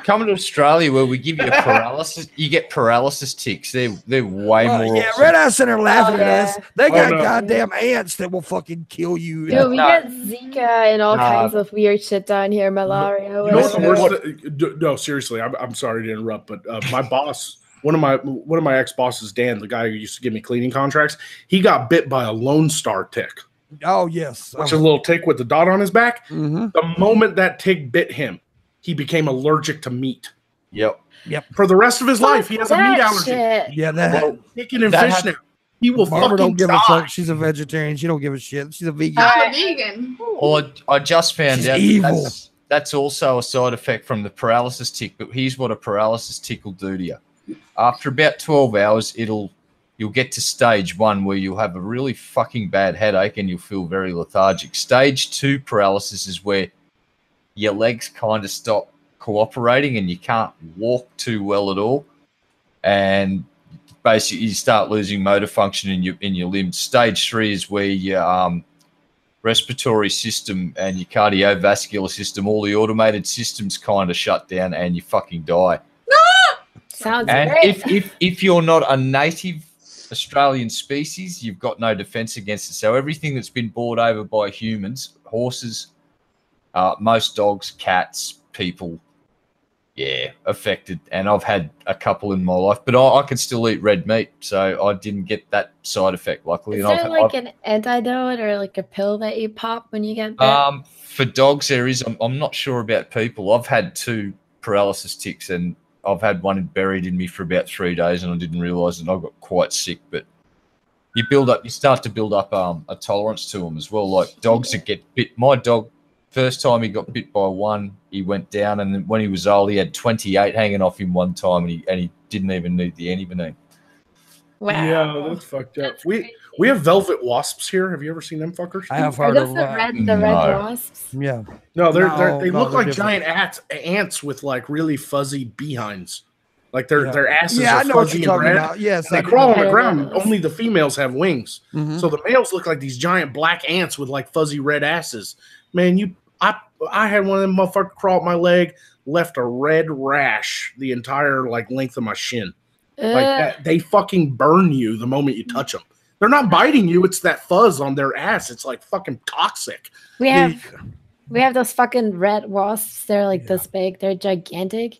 Come to Australia where we give you a paralysis. You get paralysis ticks. They're way more. Yeah, Red Eye Center laughing at us. They got goddamn ants that will fucking kill you. Dude, we get Zika and all kinds of weird shit down here. Malaria. You know what the worst? No, seriously, I'm sorry to interrupt, but my boss. One of my ex-bosses, Dan, the guy who used to give me cleaning contracts, he got bit by a Lone Star tick. Oh, yes. Which is a little tick with the dot on his back. The moment that tick bit him, he became allergic to meat. Yep. For the rest of his life, he has a meat That allergy. shit. Yeah, that. Chicken and That fish now. He will Barbara fucking don't give die. a fuck. She's a vegetarian. She don't give a shit. She's a vegan. I'm a vegan. Well, I just found She's out evil. that's also a side effect from the paralysis tick. But here's what a paralysis tick will do to you. After about 12 hours, you'll get to stage 1 where you'll have a really fucking bad headache and you'll feel very lethargic. Stage 2 paralysis is where your legs kind of stop cooperating and you can't walk too well at all. And basically you start losing motor function in your limbs. Stage 3 is where your respiratory system and your cardiovascular system, all the automated systems kind of shut down and you fucking die. Sounds And great. if you're not a native Australian species, you've got no defense against it. So everything that's been brought over by humans, horses, most dogs, cats, people, affected. And I've had a couple in my life, but I can still eat red meat, so I didn't get that side effect, luckily. Is And there like an antidote or like a pill that you pop when you get that? For dogs, there is. I'm not sure about people. I've had 2 paralysis ticks, and I've had one buried in me for about 3 days, and I didn't realise it. And I got quite sick. But you start to build up a tolerance to them as well. Like dogs that get bit. My dog, first time he got bit by one, he went down, and then when he was old, he had 28 hanging off him one time, and he didn't even need the antivenin. Wow. Yeah, that's fucked up. We have velvet wasps here. Have you ever seen them fuckers? I have Are heard those of the red wasps? Yeah. No, they No, look like they're giant ants with like really fuzzy behinds. Like their asses Yeah, I are know what fuzzy you're and talking red. about. Yes, and I they do. crawl on I the don't ground. know those. Only the females have wings, Mhm. so the males look like these giant black ants with like fuzzy red asses. Man, I had one of them motherfuckers crawl up my leg, left a red rash the entire like length of my shin. Like that, they fucking burn you the moment you touch them. They're not biting you; it's that fuzz on their ass. It's like fucking toxic. We have those fucking red wasps. They're like this big. They're gigantic.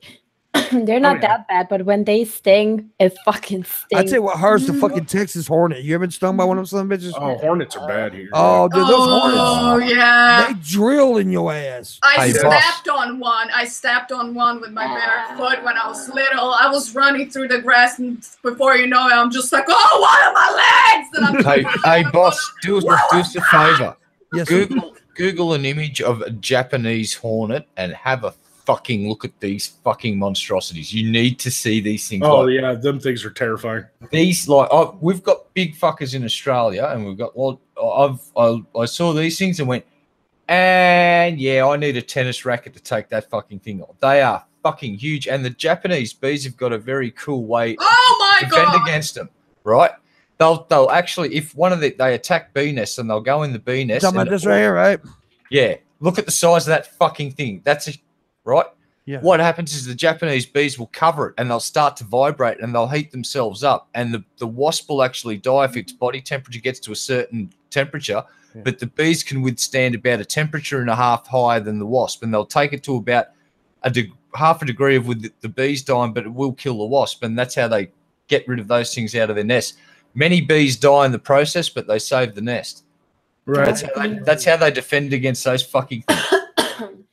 They're not that bad, but when they sting, it fucking stings. I tell you what hurts, the fucking Texas hornet. You ever been stung by one of them son of bitches? Oh, hornets are bad here. Oh, dude, those Oh, hornets. yeah. They drill in your ass. I Hey, stepped on one. I stepped on one with my bare foot when I was little. I was running through the grass, and before you know it, I'm just like, oh, one of my legs! And I'm Hey, boss, do us a favor. Yes, sir. Google an image of a Japanese hornet and have a fucking look at these fucking monstrosities. You need to see these things. Oh like, yeah, them things are terrifying. these we've got big fuckers in Australia, and we've got I saw these things and went, and yeah, I need a tennis racket to take that fucking thing on. They are fucking huge, and the Japanese bees have got a very cool way oh my to defend god! against them, right? They'll actually, if they attack bee nests, and they'll go in the bee nest. Talking about and this right here, right? yeah, look at the size of that fucking thing. Right? Yeah. What happens is the Japanese bees will cover it and they'll start to vibrate and they'll heat themselves up. And the wasp will actually die if its body temperature gets to a certain temperature. Yeah. But the bees can withstand about a temperature and a half higher than the wasp. And they'll take it to about half a degree with the bees dying, but it will kill the wasp. And that's how they get rid of those things out of their nest. Many bees die in the process, but they save the nest. Right. That's how they defend against those fucking things.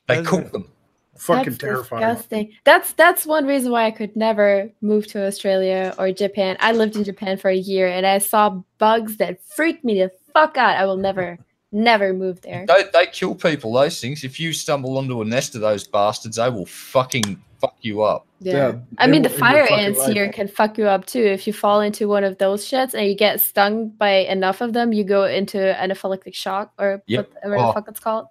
They cook them. Fucking That's terrifying. disgusting. That's one reason why I could never move to Australia or Japan. I lived in Japan for a year and I saw bugs that freaked me the fuck out. I will never move there. They kill people, those things. If you stumble onto a nest of those bastards, they will fucking fuck you up. Yeah. Yeah, I mean, the in your fire fucking ants life. here can fuck you up too. If you fall into one of those shits and you get stung by enough of them, you go into anaphylactic shock or Yep. whatever the fuck it's called.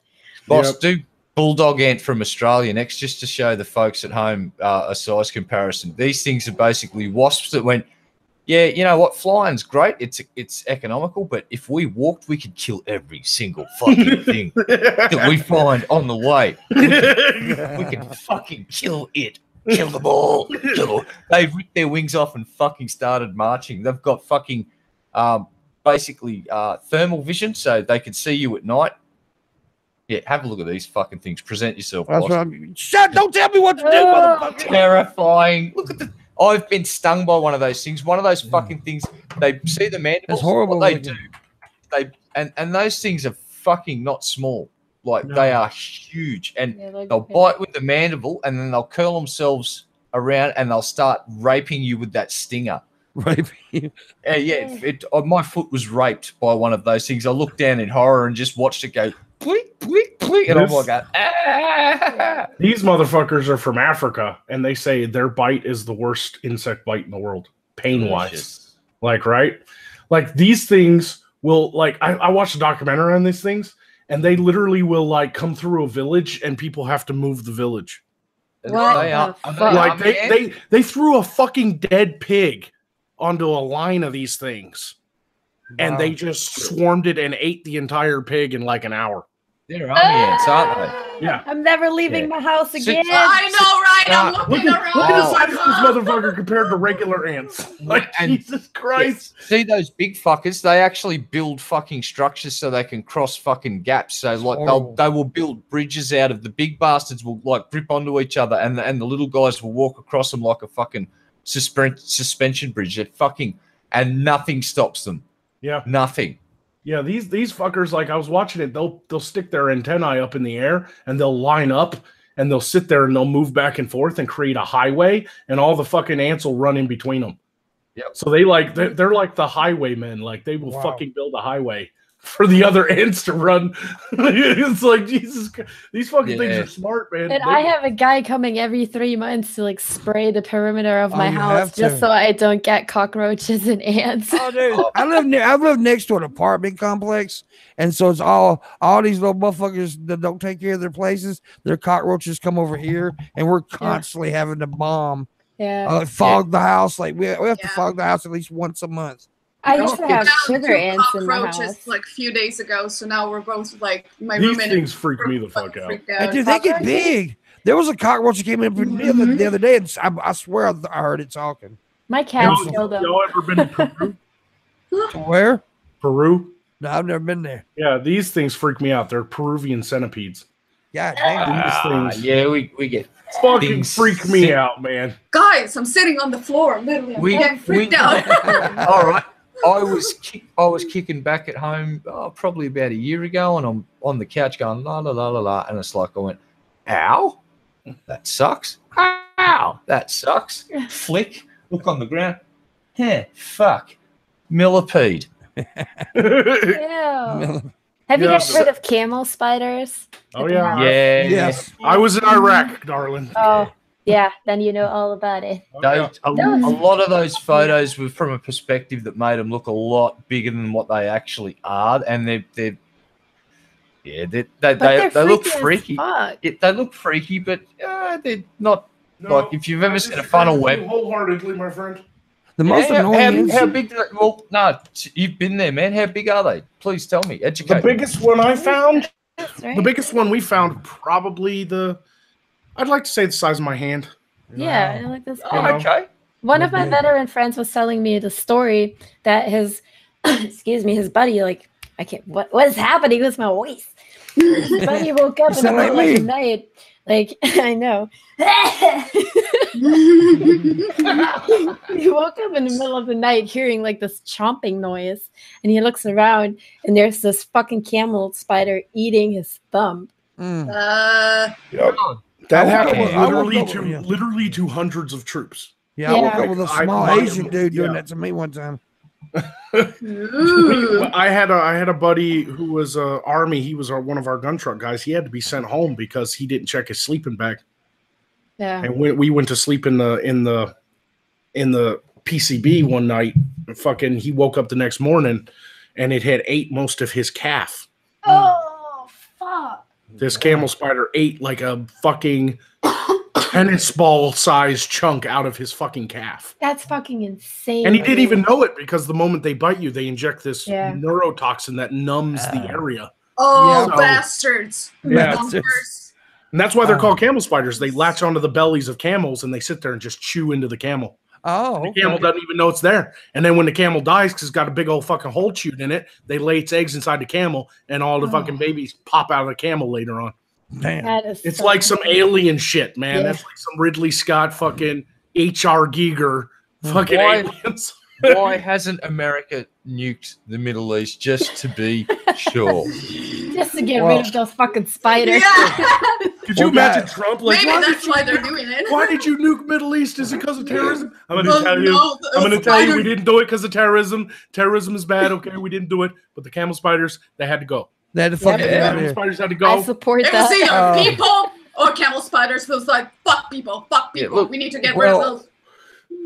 Boss, Yep. do bulldog ant from Australia next, just to show the folks at home a size comparison. These things are basically wasps that went, yeah, you know what, flying's great, it's economical, but if we walked, we could kill every single fucking thing that we find on the way. We can fucking kill it. Kill them all. Kill them. They ripped their wings off and fucking started marching. They've got fucking basically thermal vision, so they can see you at night. Yeah, have a look at these fucking things. Present yourself. That's boss. what I'm. Shut! Don't tell me what to do, motherfucker. Terrifying. Look at the. I've been stung by one of those things. One of those fucking things. They see the mandibles. It's horrible What they looking. do. And those things are fucking not small. Like No. they are huge, and Yeah, like- they'll bite with the mandible, and then they'll curl themselves around and they'll start raping you with that stinger. Raping. My foot was raped by one of those things. I looked down in horror and just watched it go bleep, bleep, bleep, and I'm like, ah. These motherfuckers are from Africa, and they say their bite is the worst insect bite in the world, pain-wise. Like, right? Like, these things will, like, I watched a documentary on these things, and they literally will, like, come through a village, and people have to move the village. What the fuck? Like, they threw a fucking dead pig onto a line of these things. And they just swarmed it and ate the entire pig in like an hour. They're army ants, aren't they? Yeah. I'm never leaving my house again. I know, right? I'm looking around. Look at the size of this motherfucker compared to regular ants. Like, Jesus Christ. See those big fuckers? They actually build fucking structures so they can cross fucking gaps. So like they will build bridges out of the big bastards will like grip onto each other, and the little guys will walk across them like a fucking suspension bridge. They're fucking, and nothing stops them. Yeah. Nothing. Yeah, these fuckers, like, I was watching it, they'll stick their antennae up in the air and they'll line up and they'll sit there and they'll move back and forth and create a highway, and all the fucking ants will run in between them. Yep. So they're like the highwaymen. Like, they will fucking build a highway for the other ants to run. It's like, Jesus Christ. These fucking things are smart, man. And I have a guy coming every 3 months to like spray the perimeter of my house just so I don't get cockroaches and ants. Oh, dude, I live next to an apartment complex, and so it's all these little motherfuckers that don't take care of their places. Their cockroaches come over here, and we're constantly having to bomb. Fog the house. Like we have to fog the house at least once a month. I used to have sugar ants in my house. Like a few days ago, so now we're both like my These roommate. things freak me the fuck out. And dude, they get big. There was a cockroach that came in the other day, and I swear I heard it talking. My cat killed them. Y'all ever been to Peru? To where? Peru? No, I've never been there. Yeah, these things freak me out. They're Peruvian centipedes. Yeah, damn. These things Yeah, we get fucking freak me out, man. Guys, I'm sitting on the floor. Literally, I'm getting freaked out. All right. I was kicking back at home probably about a year ago, and I'm on the couch going la la la la la, and it's like I went, ow, that sucks. Ow, that sucks. Flick, look on the ground. Fuck, millipede. Ew. Have you guys heard of camel spiders? Oh yeah, yes. I was in Iraq, darling. Oh. Yeah, then you know all about it. A lot of those photos were from a perspective that made them look a lot bigger than what they actually are, and they look freaky. They look freaky, but they're not like if you've ever seen a funnel web. Wholeheartedly, my friend. The most annoying. How big? Well, no, you've been there, man. How big are they? Please tell me. Educate. The biggest one I found. Right. The biggest one we found probably I'd like to say the size of my hand. Yeah, I like this. Okay. One of my veteran friends was telling me the story that his, his buddy, like, I can't, what is happening with my voice? His buddy woke up in the middle of the night. Like, I know. He woke up in the middle of the night hearing like this chomping noise, and he looks around, and there's this fucking camel spider eating his thumb. That happened literally to hundreds of troops. Yeah, I woke up with a small Asian dude doing that to me one time. I had a buddy who was Army. He was one of our gun truck guys. He had to be sent home because he didn't check his sleeping bag. Yeah, and we went to sleep in the PCB one night. Fucking, he woke up the next morning, and it had ate most of his calf. Oh fuck! This camel spider ate like a fucking tennis ball sized chunk out of his fucking calf. That's fucking insane. And he didn't even know it because the moment they bite you, they inject this neurotoxin that numbs the area. Oh, bastards. Yeah. And that's why they're called camel spiders. They latch onto the bellies of camels and they sit there and just chew into the camel. Oh, the camel doesn't even know it's there. And then when the camel dies, because it's got a big old fucking hole chewed in it, they lay its eggs inside the camel, and all the fucking babies pop out of the camel later on. Damn. It's like some alien shit, man. That's like some Ridley Scott fucking H.R. Giger fucking aliens. Why hasn't America nuked the Middle East just to be sure? Just to get rid of those fucking spiders. Yeah. Could you imagine Trump? Like, maybe that's why they're doing it. Why did you nuke Middle East? Is it because of terrorism? I'm going to tell you. No, I'm going to tell you we didn't do it because of terrorism. Terrorism is bad. Okay, we didn't do it. But the camel spiders, they had to go. They had to fucking camel spiders had to go. I support It that. was either people or camel spiders. It was like, fuck people. look, We need to get rid of those.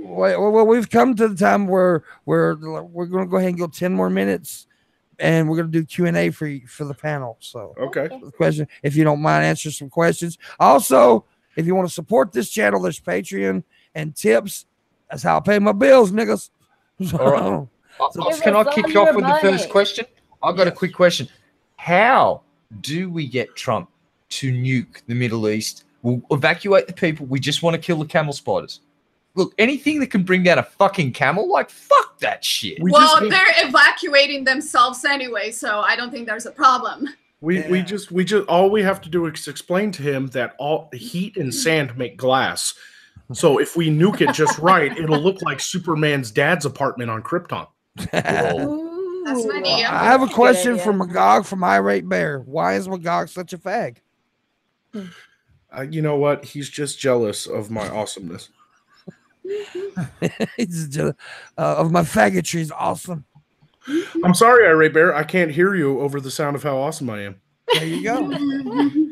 Well, we've come to the time where we're going to go ahead and go 10 more minutes, and we're going to do Q&A for the panel. So, okay. The question, if you don't mind answering some questions. Also, if you want to support this channel, there's Patreon and tips. That's how I pay my bills, niggas. All right. Can I kick off with the first question? I've got a quick question. How do we get Trump to nuke the Middle East? We'll evacuate the people. We just want to kill the camel spiders. Look, anything that can bring down a fucking camel, like, fuck that shit. They're evacuating themselves anyway, so I don't think there's a problem. We just all we have to do is explain to him that all heat and sand make glass. So if we nuke it just right, it'll look like Superman's dad's apartment on Krypton. That's an idea. I have a question for Magog from Irate Bear. Why is Magog such a fag? You know what? He's just jealous of my awesomeness. He's jealous of my faggotry. Is awesome. I'm sorry, Irate Bear. I can't hear you over the sound of how awesome I am. There you go.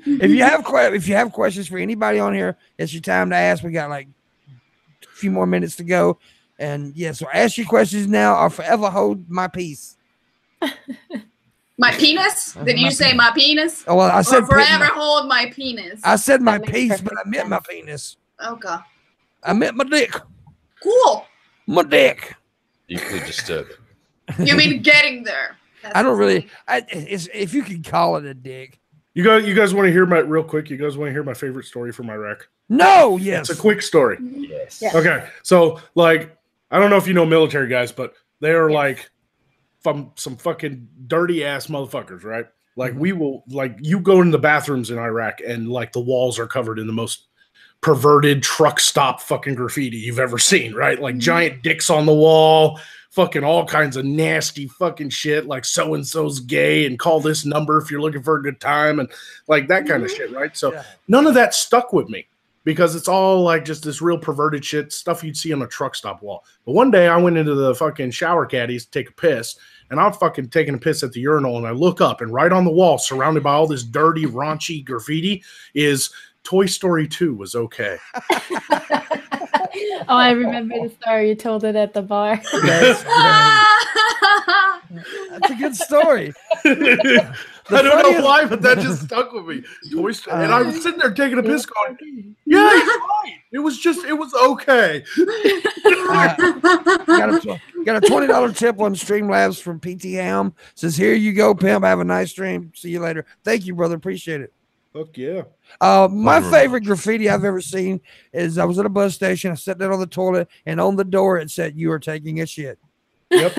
If you have questions for anybody on here, it's your time to ask. We got like a few more minutes to go, and so ask your questions now or forever hold my peace. My penis? Did you say my penis? Oh well, I said or forever hold my penis. I said my peace, but I meant my penis. Okay. I meant my dick. Cool. My dick. You could disturb it. You mean getting there? I don't really. If you can call it a dick. You guys want to hear my real quick? You guys want to hear my favorite story from Iraq? No. Yes. It's a quick story. Yes. Okay. So like, I don't know if you know military guys, but they are like from some fucking dirty ass motherfuckers, right? Like we will you go in the bathrooms in Iraq and like the walls are covered in the most perverted truck stop fucking graffiti you've ever seen, right? Like giant dicks on the wall, fucking all kinds of nasty fucking shit, like so-and-so's gay and call this number if you're looking for a good time and like that kind of shit, right? So none of that stuck with me because it's all like just this real perverted shit, stuff you'd see on a truck stop wall. But one day I went into the fucking shower caddies to take a piss, and I'm fucking taking a piss at the urinal, and I look up, and right on the wall, surrounded by all this dirty, raunchy graffiti, is Toy Story 2 was okay. Oh, I remember the story. You told it at the bar. That's a good story. I don't know why, but that just stuck with me. Toy Story, and I was sitting there taking a piss going, yeah, he's right. It was okay. Got a $20 tip on Streamlabs from PT Ham. Says, here you go, pimp. Have a nice stream. See you later. Thank you, brother. Appreciate it. Fuck yeah. My favorite graffiti I've ever seen is I was at a bus station. I sat down on the toilet, and on the door it said, "You are taking a shit." Yep.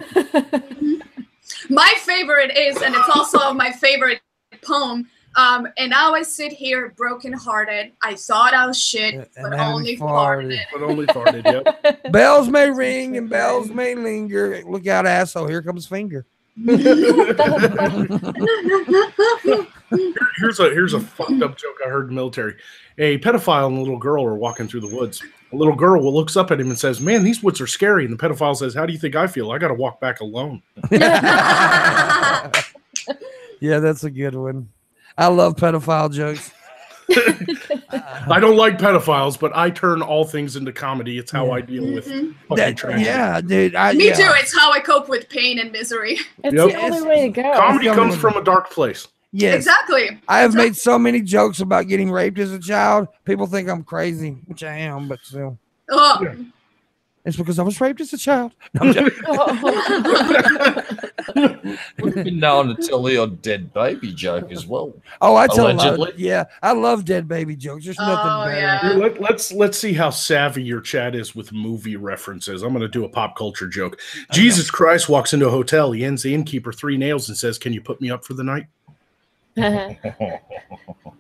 My favorite is, and it's also my favorite poem. And now I sit here brokenhearted. I thought I was shit, but only farted. But only farted, yep. Bells may ring and bells may linger. Look out, asshole. Here comes finger. Here's a fucked up joke I heard in the military. A pedophile and a little girl are walking through the woods. A little girl looks up at him and says, "Man, these woods are scary." And the pedophile says, "How do you think I feel? I got to walk back alone." Yeah, that's a good one. I love pedophile jokes. I don't like pedophiles, but I turn all things into comedy. It's how I deal with fucking tragedy. Yeah, dude. Me too. It's how I cope with pain and misery. It's the only way to go. Comedy comes from a dark place. Yes. Exactly. I have made so many jokes about getting raped as a child. People think I'm crazy, which I am, but still. Yeah. It's because I was raped as a child. No, I'm joking. We've been known to tell your dead baby joke as well. Oh, I tell a Allegedly. lot. Yeah, I love dead baby jokes. There's nothing better. Here, let's see how savvy your chat is with movie references. I'm going to do a pop culture joke. Jesus Christ walks into a hotel. He ends the innkeeper 3 nails and says, "Can you put me up for the night?"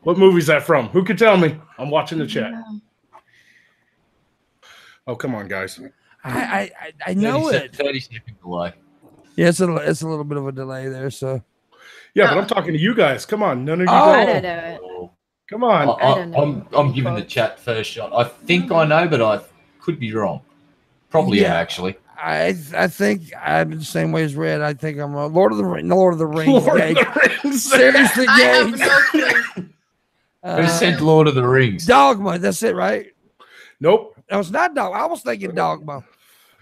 What movie is that from? Who could tell me? I'm watching the chat. Oh, come on, guys. I know it. 30-second delay. Yeah, it's a little bit of a delay there. So yeah, but I'm talking to you guys. Come on, none of you. I don't know it. Come on. I don't know. I'm giving the chat first shot. I think I know, but I could be wrong. Probably am, actually. I think I'm the same way as Red. I think I'm a Lord of the Rings. Lord of the Rings. Lord of the Rings. Seriously, I have Gage. no clue. Who said Lord of the Rings? Dogma. That's it, right? Nope. No, it's not Dogma. I was thinking Dogma.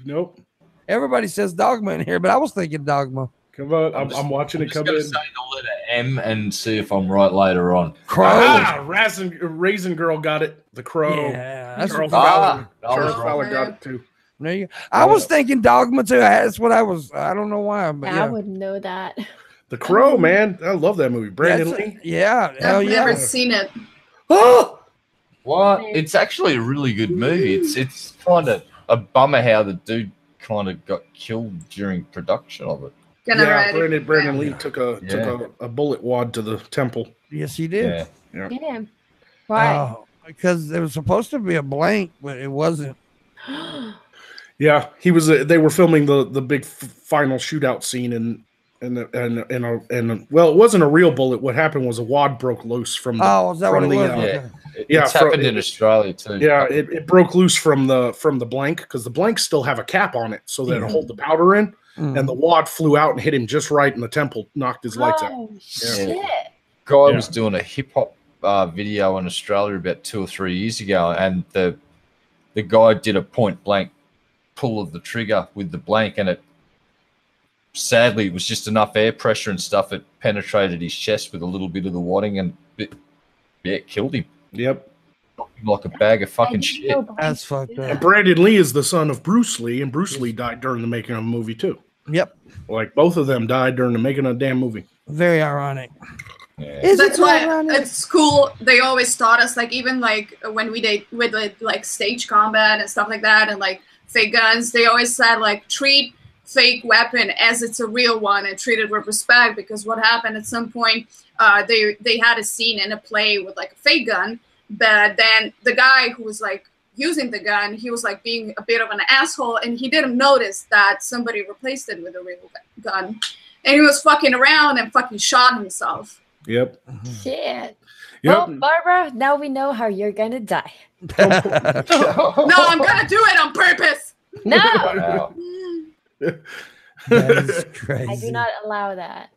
Nope. Everybody says Dogma in here, but I was thinking Dogma. Come on. I'm watching it come I'm in. just going to say the letter M and see if I'm right later on. Crow. Ah, Raisin Girl got it. The Crow. Yeah, that's Charles what Fowler. I was Charles wrong. Fowler got it too. There you go. I was thinking Dogma too. That's what I was. I don't know why, but I yeah. would know that. The Crow, man. I love that movie. Brandon Lee. Yeah, hell I've yeah. never seen it. Oh, What? It's actually a really good movie. It's kind of a bummer how the dude kind of got killed during production of it. Gonna write it Brandon down. Lee took a bullet wad to the temple. Yes, he did. Yeah. Yeah. Why? Because it was supposed to be a blank, but it wasn't. Yeah, he was. They were filming the big final shootout scene, and well, it wasn't a real bullet. What happened was a wad broke loose from. Is that what it was? Yeah. Yeah, It's happened in Australia too. Yeah, it broke loose from the blank because the blanks still have a cap on it, so that it'll hold the powder in. And the wad flew out and hit him just right in the temple, knocked his lights out. Shit. Guy was doing a hip hop video in Australia about 2 or 3 years ago, and the guy did a point blank pull of the trigger with the blank, and it sadly it was just enough air pressure and stuff. It penetrated his chest with a little bit of the wadding, and it killed him. Yep. Like a bag of fucking shit. That's fucked up. And Brandon Lee is the son of Bruce Lee, and Bruce Lee died during the making of a movie too. Yep. Like both of them died during the making of a damn movie. Very ironic. Yeah. That's why at school they always taught us, like, even like when we did with like stage combat and stuff like that, and like fake guns, they always said like treat fake weapon as it's a real one and treat it with respect, because what happened at some point, they had a scene in a play with like a fake gun, but then the guy who was like using the gun, he was like being a bit of an asshole, and he didn't notice that somebody replaced it with a real gun, and he was fucking around and fucking shot himself. Yep. Shit. Yep. Well, Barbara, now we know how you're gonna die. No, I'm gonna do it on purpose. No, Wow. That is crazy. I do not allow that.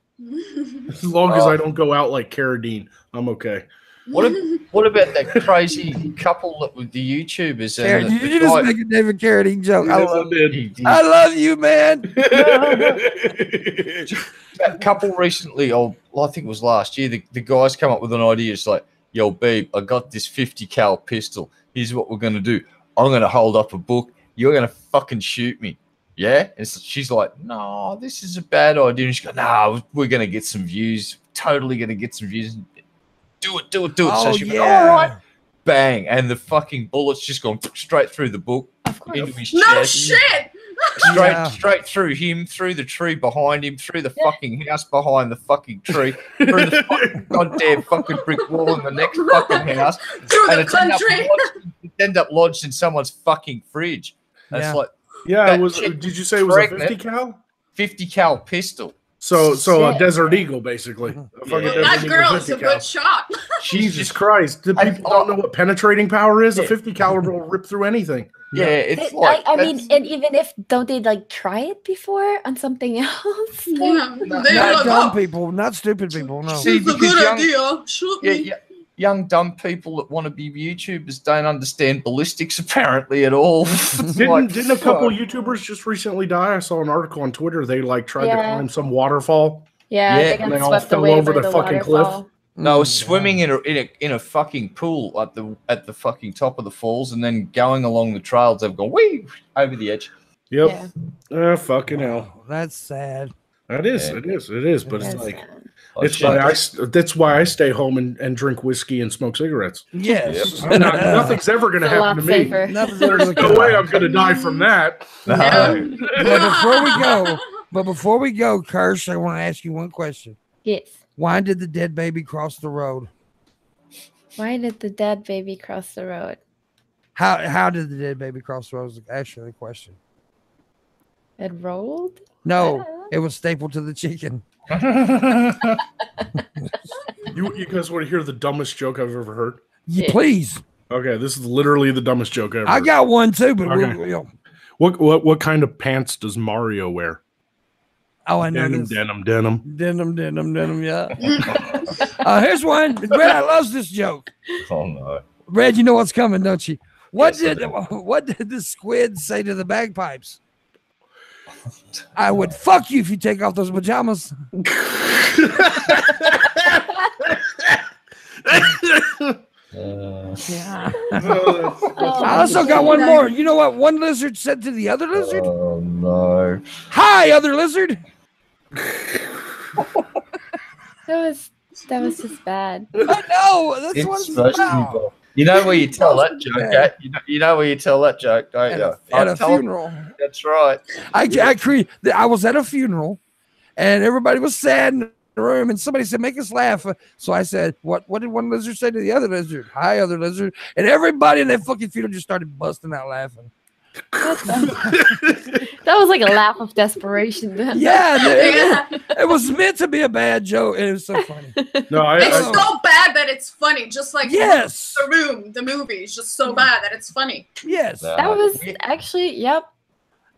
As long as I don't go out like Carradine, I'm okay. What about that crazy couple that with the YouTubers? Carrot, And you just make a David Carradine joke. Yes, I love did. I love you, man. That couple recently, I think it was last year, the guys come up with an idea. It's like, yo, babe, I got this 50 cal pistol. Here's what we're going to do. I'm going to hold up a book. You're going to fucking shoot me. Yeah? And she's like, no, this is a bad idea. And she goes, no, we're going to get some views. Totally going to get some views. Do it. Oh, So she went, all right. Bang. And the fucking bullet's just gone straight through the book. Of course. Into his No chest. shit. Straight through him, through the tree behind him, through the fucking house behind the fucking tree, through the fucking goddamn fucking brick wall in the next fucking house. Through the it's end up country. end up lodged in someone's fucking fridge. And Yeah. It's like Yeah, that it was. chick Did you say it was a pregnant. 50 cal? 50 cal pistol. So a Shit. Desert Eagle, basically. A fucking Yeah. Desert That Eagle girl is 50 a cal. good shot. Jesus Christ! The people don't know what penetrating power is. A 50 caliber will rip through anything. Yeah, it's like I mean, that's- and even if don't they like try it before on something else? Yeah, they Not look dumb up. people, not stupid people. No. See, It's a because good young- idea. Shoot me. yeah, young dumb people that want to be YouTubers don't understand ballistics apparently at all. It's like, Didn't a couple fuck. YouTubers just recently die? I saw an article on Twitter. They like tried to Yeah. climb some waterfall. Yeah, Yeah, they and got they all swept fell away over by the the fucking cliff. waterfall. No, I was swimming in a fucking pool at the fucking top of the falls, and then going along the trails. They've gone wee over the edge. Yep. Fucking hell. That's sad. That is. Yeah. It is. But it's That's like sad. Oh, it's shit. why that's why I stay home and drink whiskey and smoke cigarettes. Yes. Nothing's ever going to It's a lot happen to me. safer. Nothing's There's ever no gonna way happen. I'm going to die from that. No. But before we go, Kirsch, I want to ask you one question. Yes. Why did the dead baby cross the road? Why did the dead baby cross the road? How did the dead baby cross the road? Is actually the question. It rolled? No, it was stapled to the chicken. You guys want to hear the dumbest joke I've ever heard? Please. Okay, this is literally the dumbest joke ever. I got one too, but okay. What kind of pants does Mario wear? Oh, I know denim. Yeah. Here's one. Red, I love this joke. Oh no, Red, you know what's coming, don't you? What did the squid say to the bagpipes? I would fuck you if you take off those pajamas. Yeah. I also got one more. You know what one lizard said to the other lizard? Oh no. Hi, other lizard. That was just bad. I know. That's what it's about. You know where you tell that joke at? You know where you tell that joke, don't you? At a funeral. That's right. I was at a funeral, and everybody was sad in the room, and somebody said, "Make us laugh." So I said, "What did one lizard say to the other lizard?" Hi, other lizard. And everybody in that fucking funeral just started busting out laughing. That was like a laugh of desperation. Then. Yeah, it was meant to be a bad joke, and it was so funny. No, it's so bad that it's funny. Just like yes, The Room, the movie is just so bad that it's funny. Yes, that was actually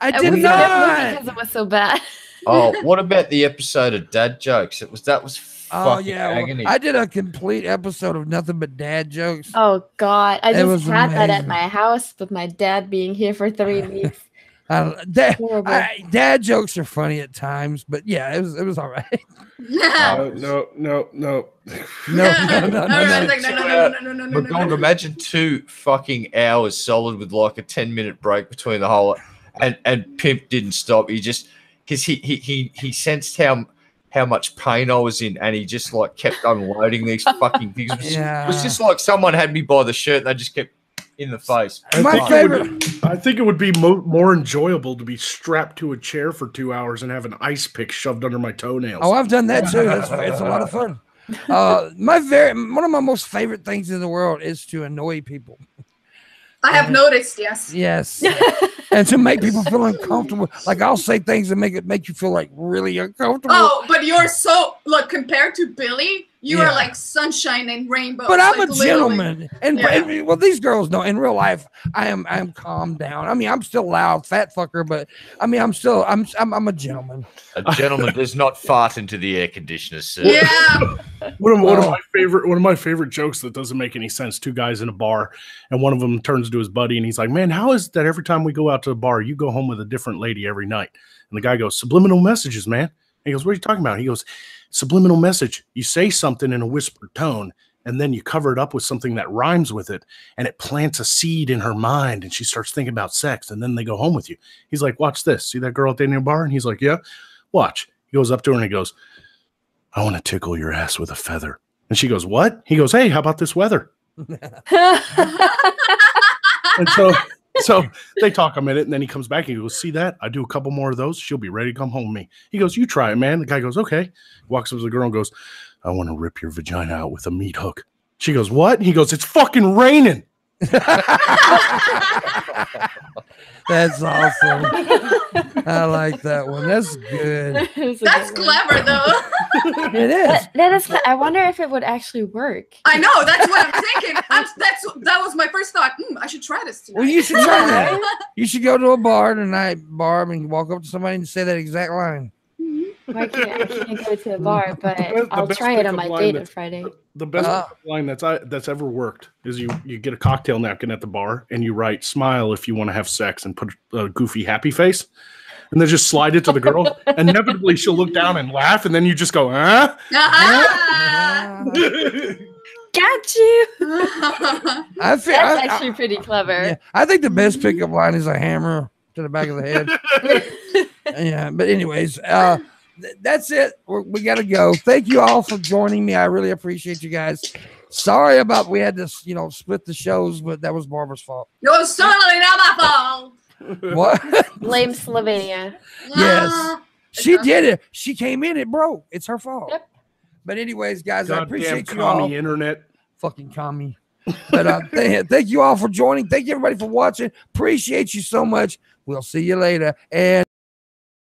I did not because it was so bad. Oh, what about the episode of Dad Jokes? That was fucking agony. I did a complete episode of nothing but dad jokes. Oh God, I just had amazing. that at my house with my dad being here for 3 weeks. Dad jokes are funny at times, but yeah, it was all right. No. Magog, imagine 2 fucking hours solid with like a 10-minute break between the whole, and Pimp didn't stop. He just because he sensed how much pain I was in, and he just like kept unloading these fucking things. It was just like someone had me by the shirt and they just kept in the face. I think it would be more enjoyable to be strapped to a chair for 2 hours and have an ice pick shoved under my toenails. Oh, I've done that too. It's a lot of fun. One of my most favorite things in the world is to annoy people. I have noticed, yes. Yes. And to make people feel uncomfortable. Like I'll say things that make you feel like really uncomfortable. Oh, but you're so compared to Billy, you are like sunshine and rainbows. But I'm a gentleman. And well, these girls know in real life I am calmed down. I mean, I'm still loud, fat fucker, but I mean I'm a gentleman. A gentleman does not fart into the air conditioner, sir. Yeah. One of my favorite jokes that doesn't make any sense. 2 guys in a bar, and one of them turns to his buddy and he's like, "Man, how is it that every time we go out to the bar, you go home with a different lady every night?" And the guy goes, "Subliminal messages, man." And he goes, "What are you talking about?" He goes, "Subliminal message. You say something in a whispered tone, and then you cover it up with something that rhymes with it, and it plants a seed in her mind, and she starts thinking about sex, and then they go home with you." He's like, "Watch this. See that girl at the end of the bar?" And he's like, "Yeah." "Watch." He goes up to her and he goes, "I want to tickle your ass with a feather." And she goes, "What?" He goes, "Hey, how about this weather?" And so they talk a minute, and then he comes back and he goes, "See that? I do a couple more of those. She'll be ready to come home with me." He goes, "You try it, man." The guy goes, "Okay." Walks up to the girl and goes, "I want to rip your vagina out with a meat hook." She goes, "What?" He goes, "It's fucking raining." That's awesome. I like that one. That's good. That's clever, though. It is. That is. I wonder if it would actually work. I know. That's what I'm thinking. That was my first thought. I should try this tonight. Well, you should try that. You should go to a bar tonight, Barb, and walk up to somebody and say that exact line. I can't go to a bar, but I'll try it on my date on Friday. The best line that's ever worked is you get a cocktail napkin at the bar and you write "smile if you want to have sex" and put a goofy happy face, and then just slide it to the girl. Inevitably, she'll look down and laugh, and then you just go, "Huh?" Got you. That's actually pretty clever. Yeah, I think the best pickup line is a hammer to the back of the head. Yeah, but anyways, that's it. We got to go. Thank you all for joining me. I really appreciate you guys. Sorry about we had to, split the shows, but that was Barbara's fault. It was totally not my fault. What? Blame Slovenia. Yes, she did it. She came in, it broke. It's her fault. Yep. But anyways, guys, I appreciate you all. all. Internet. Fucking commie. But thank you all for joining. Thank you everybody for watching. Appreciate you so much. We'll see you later. And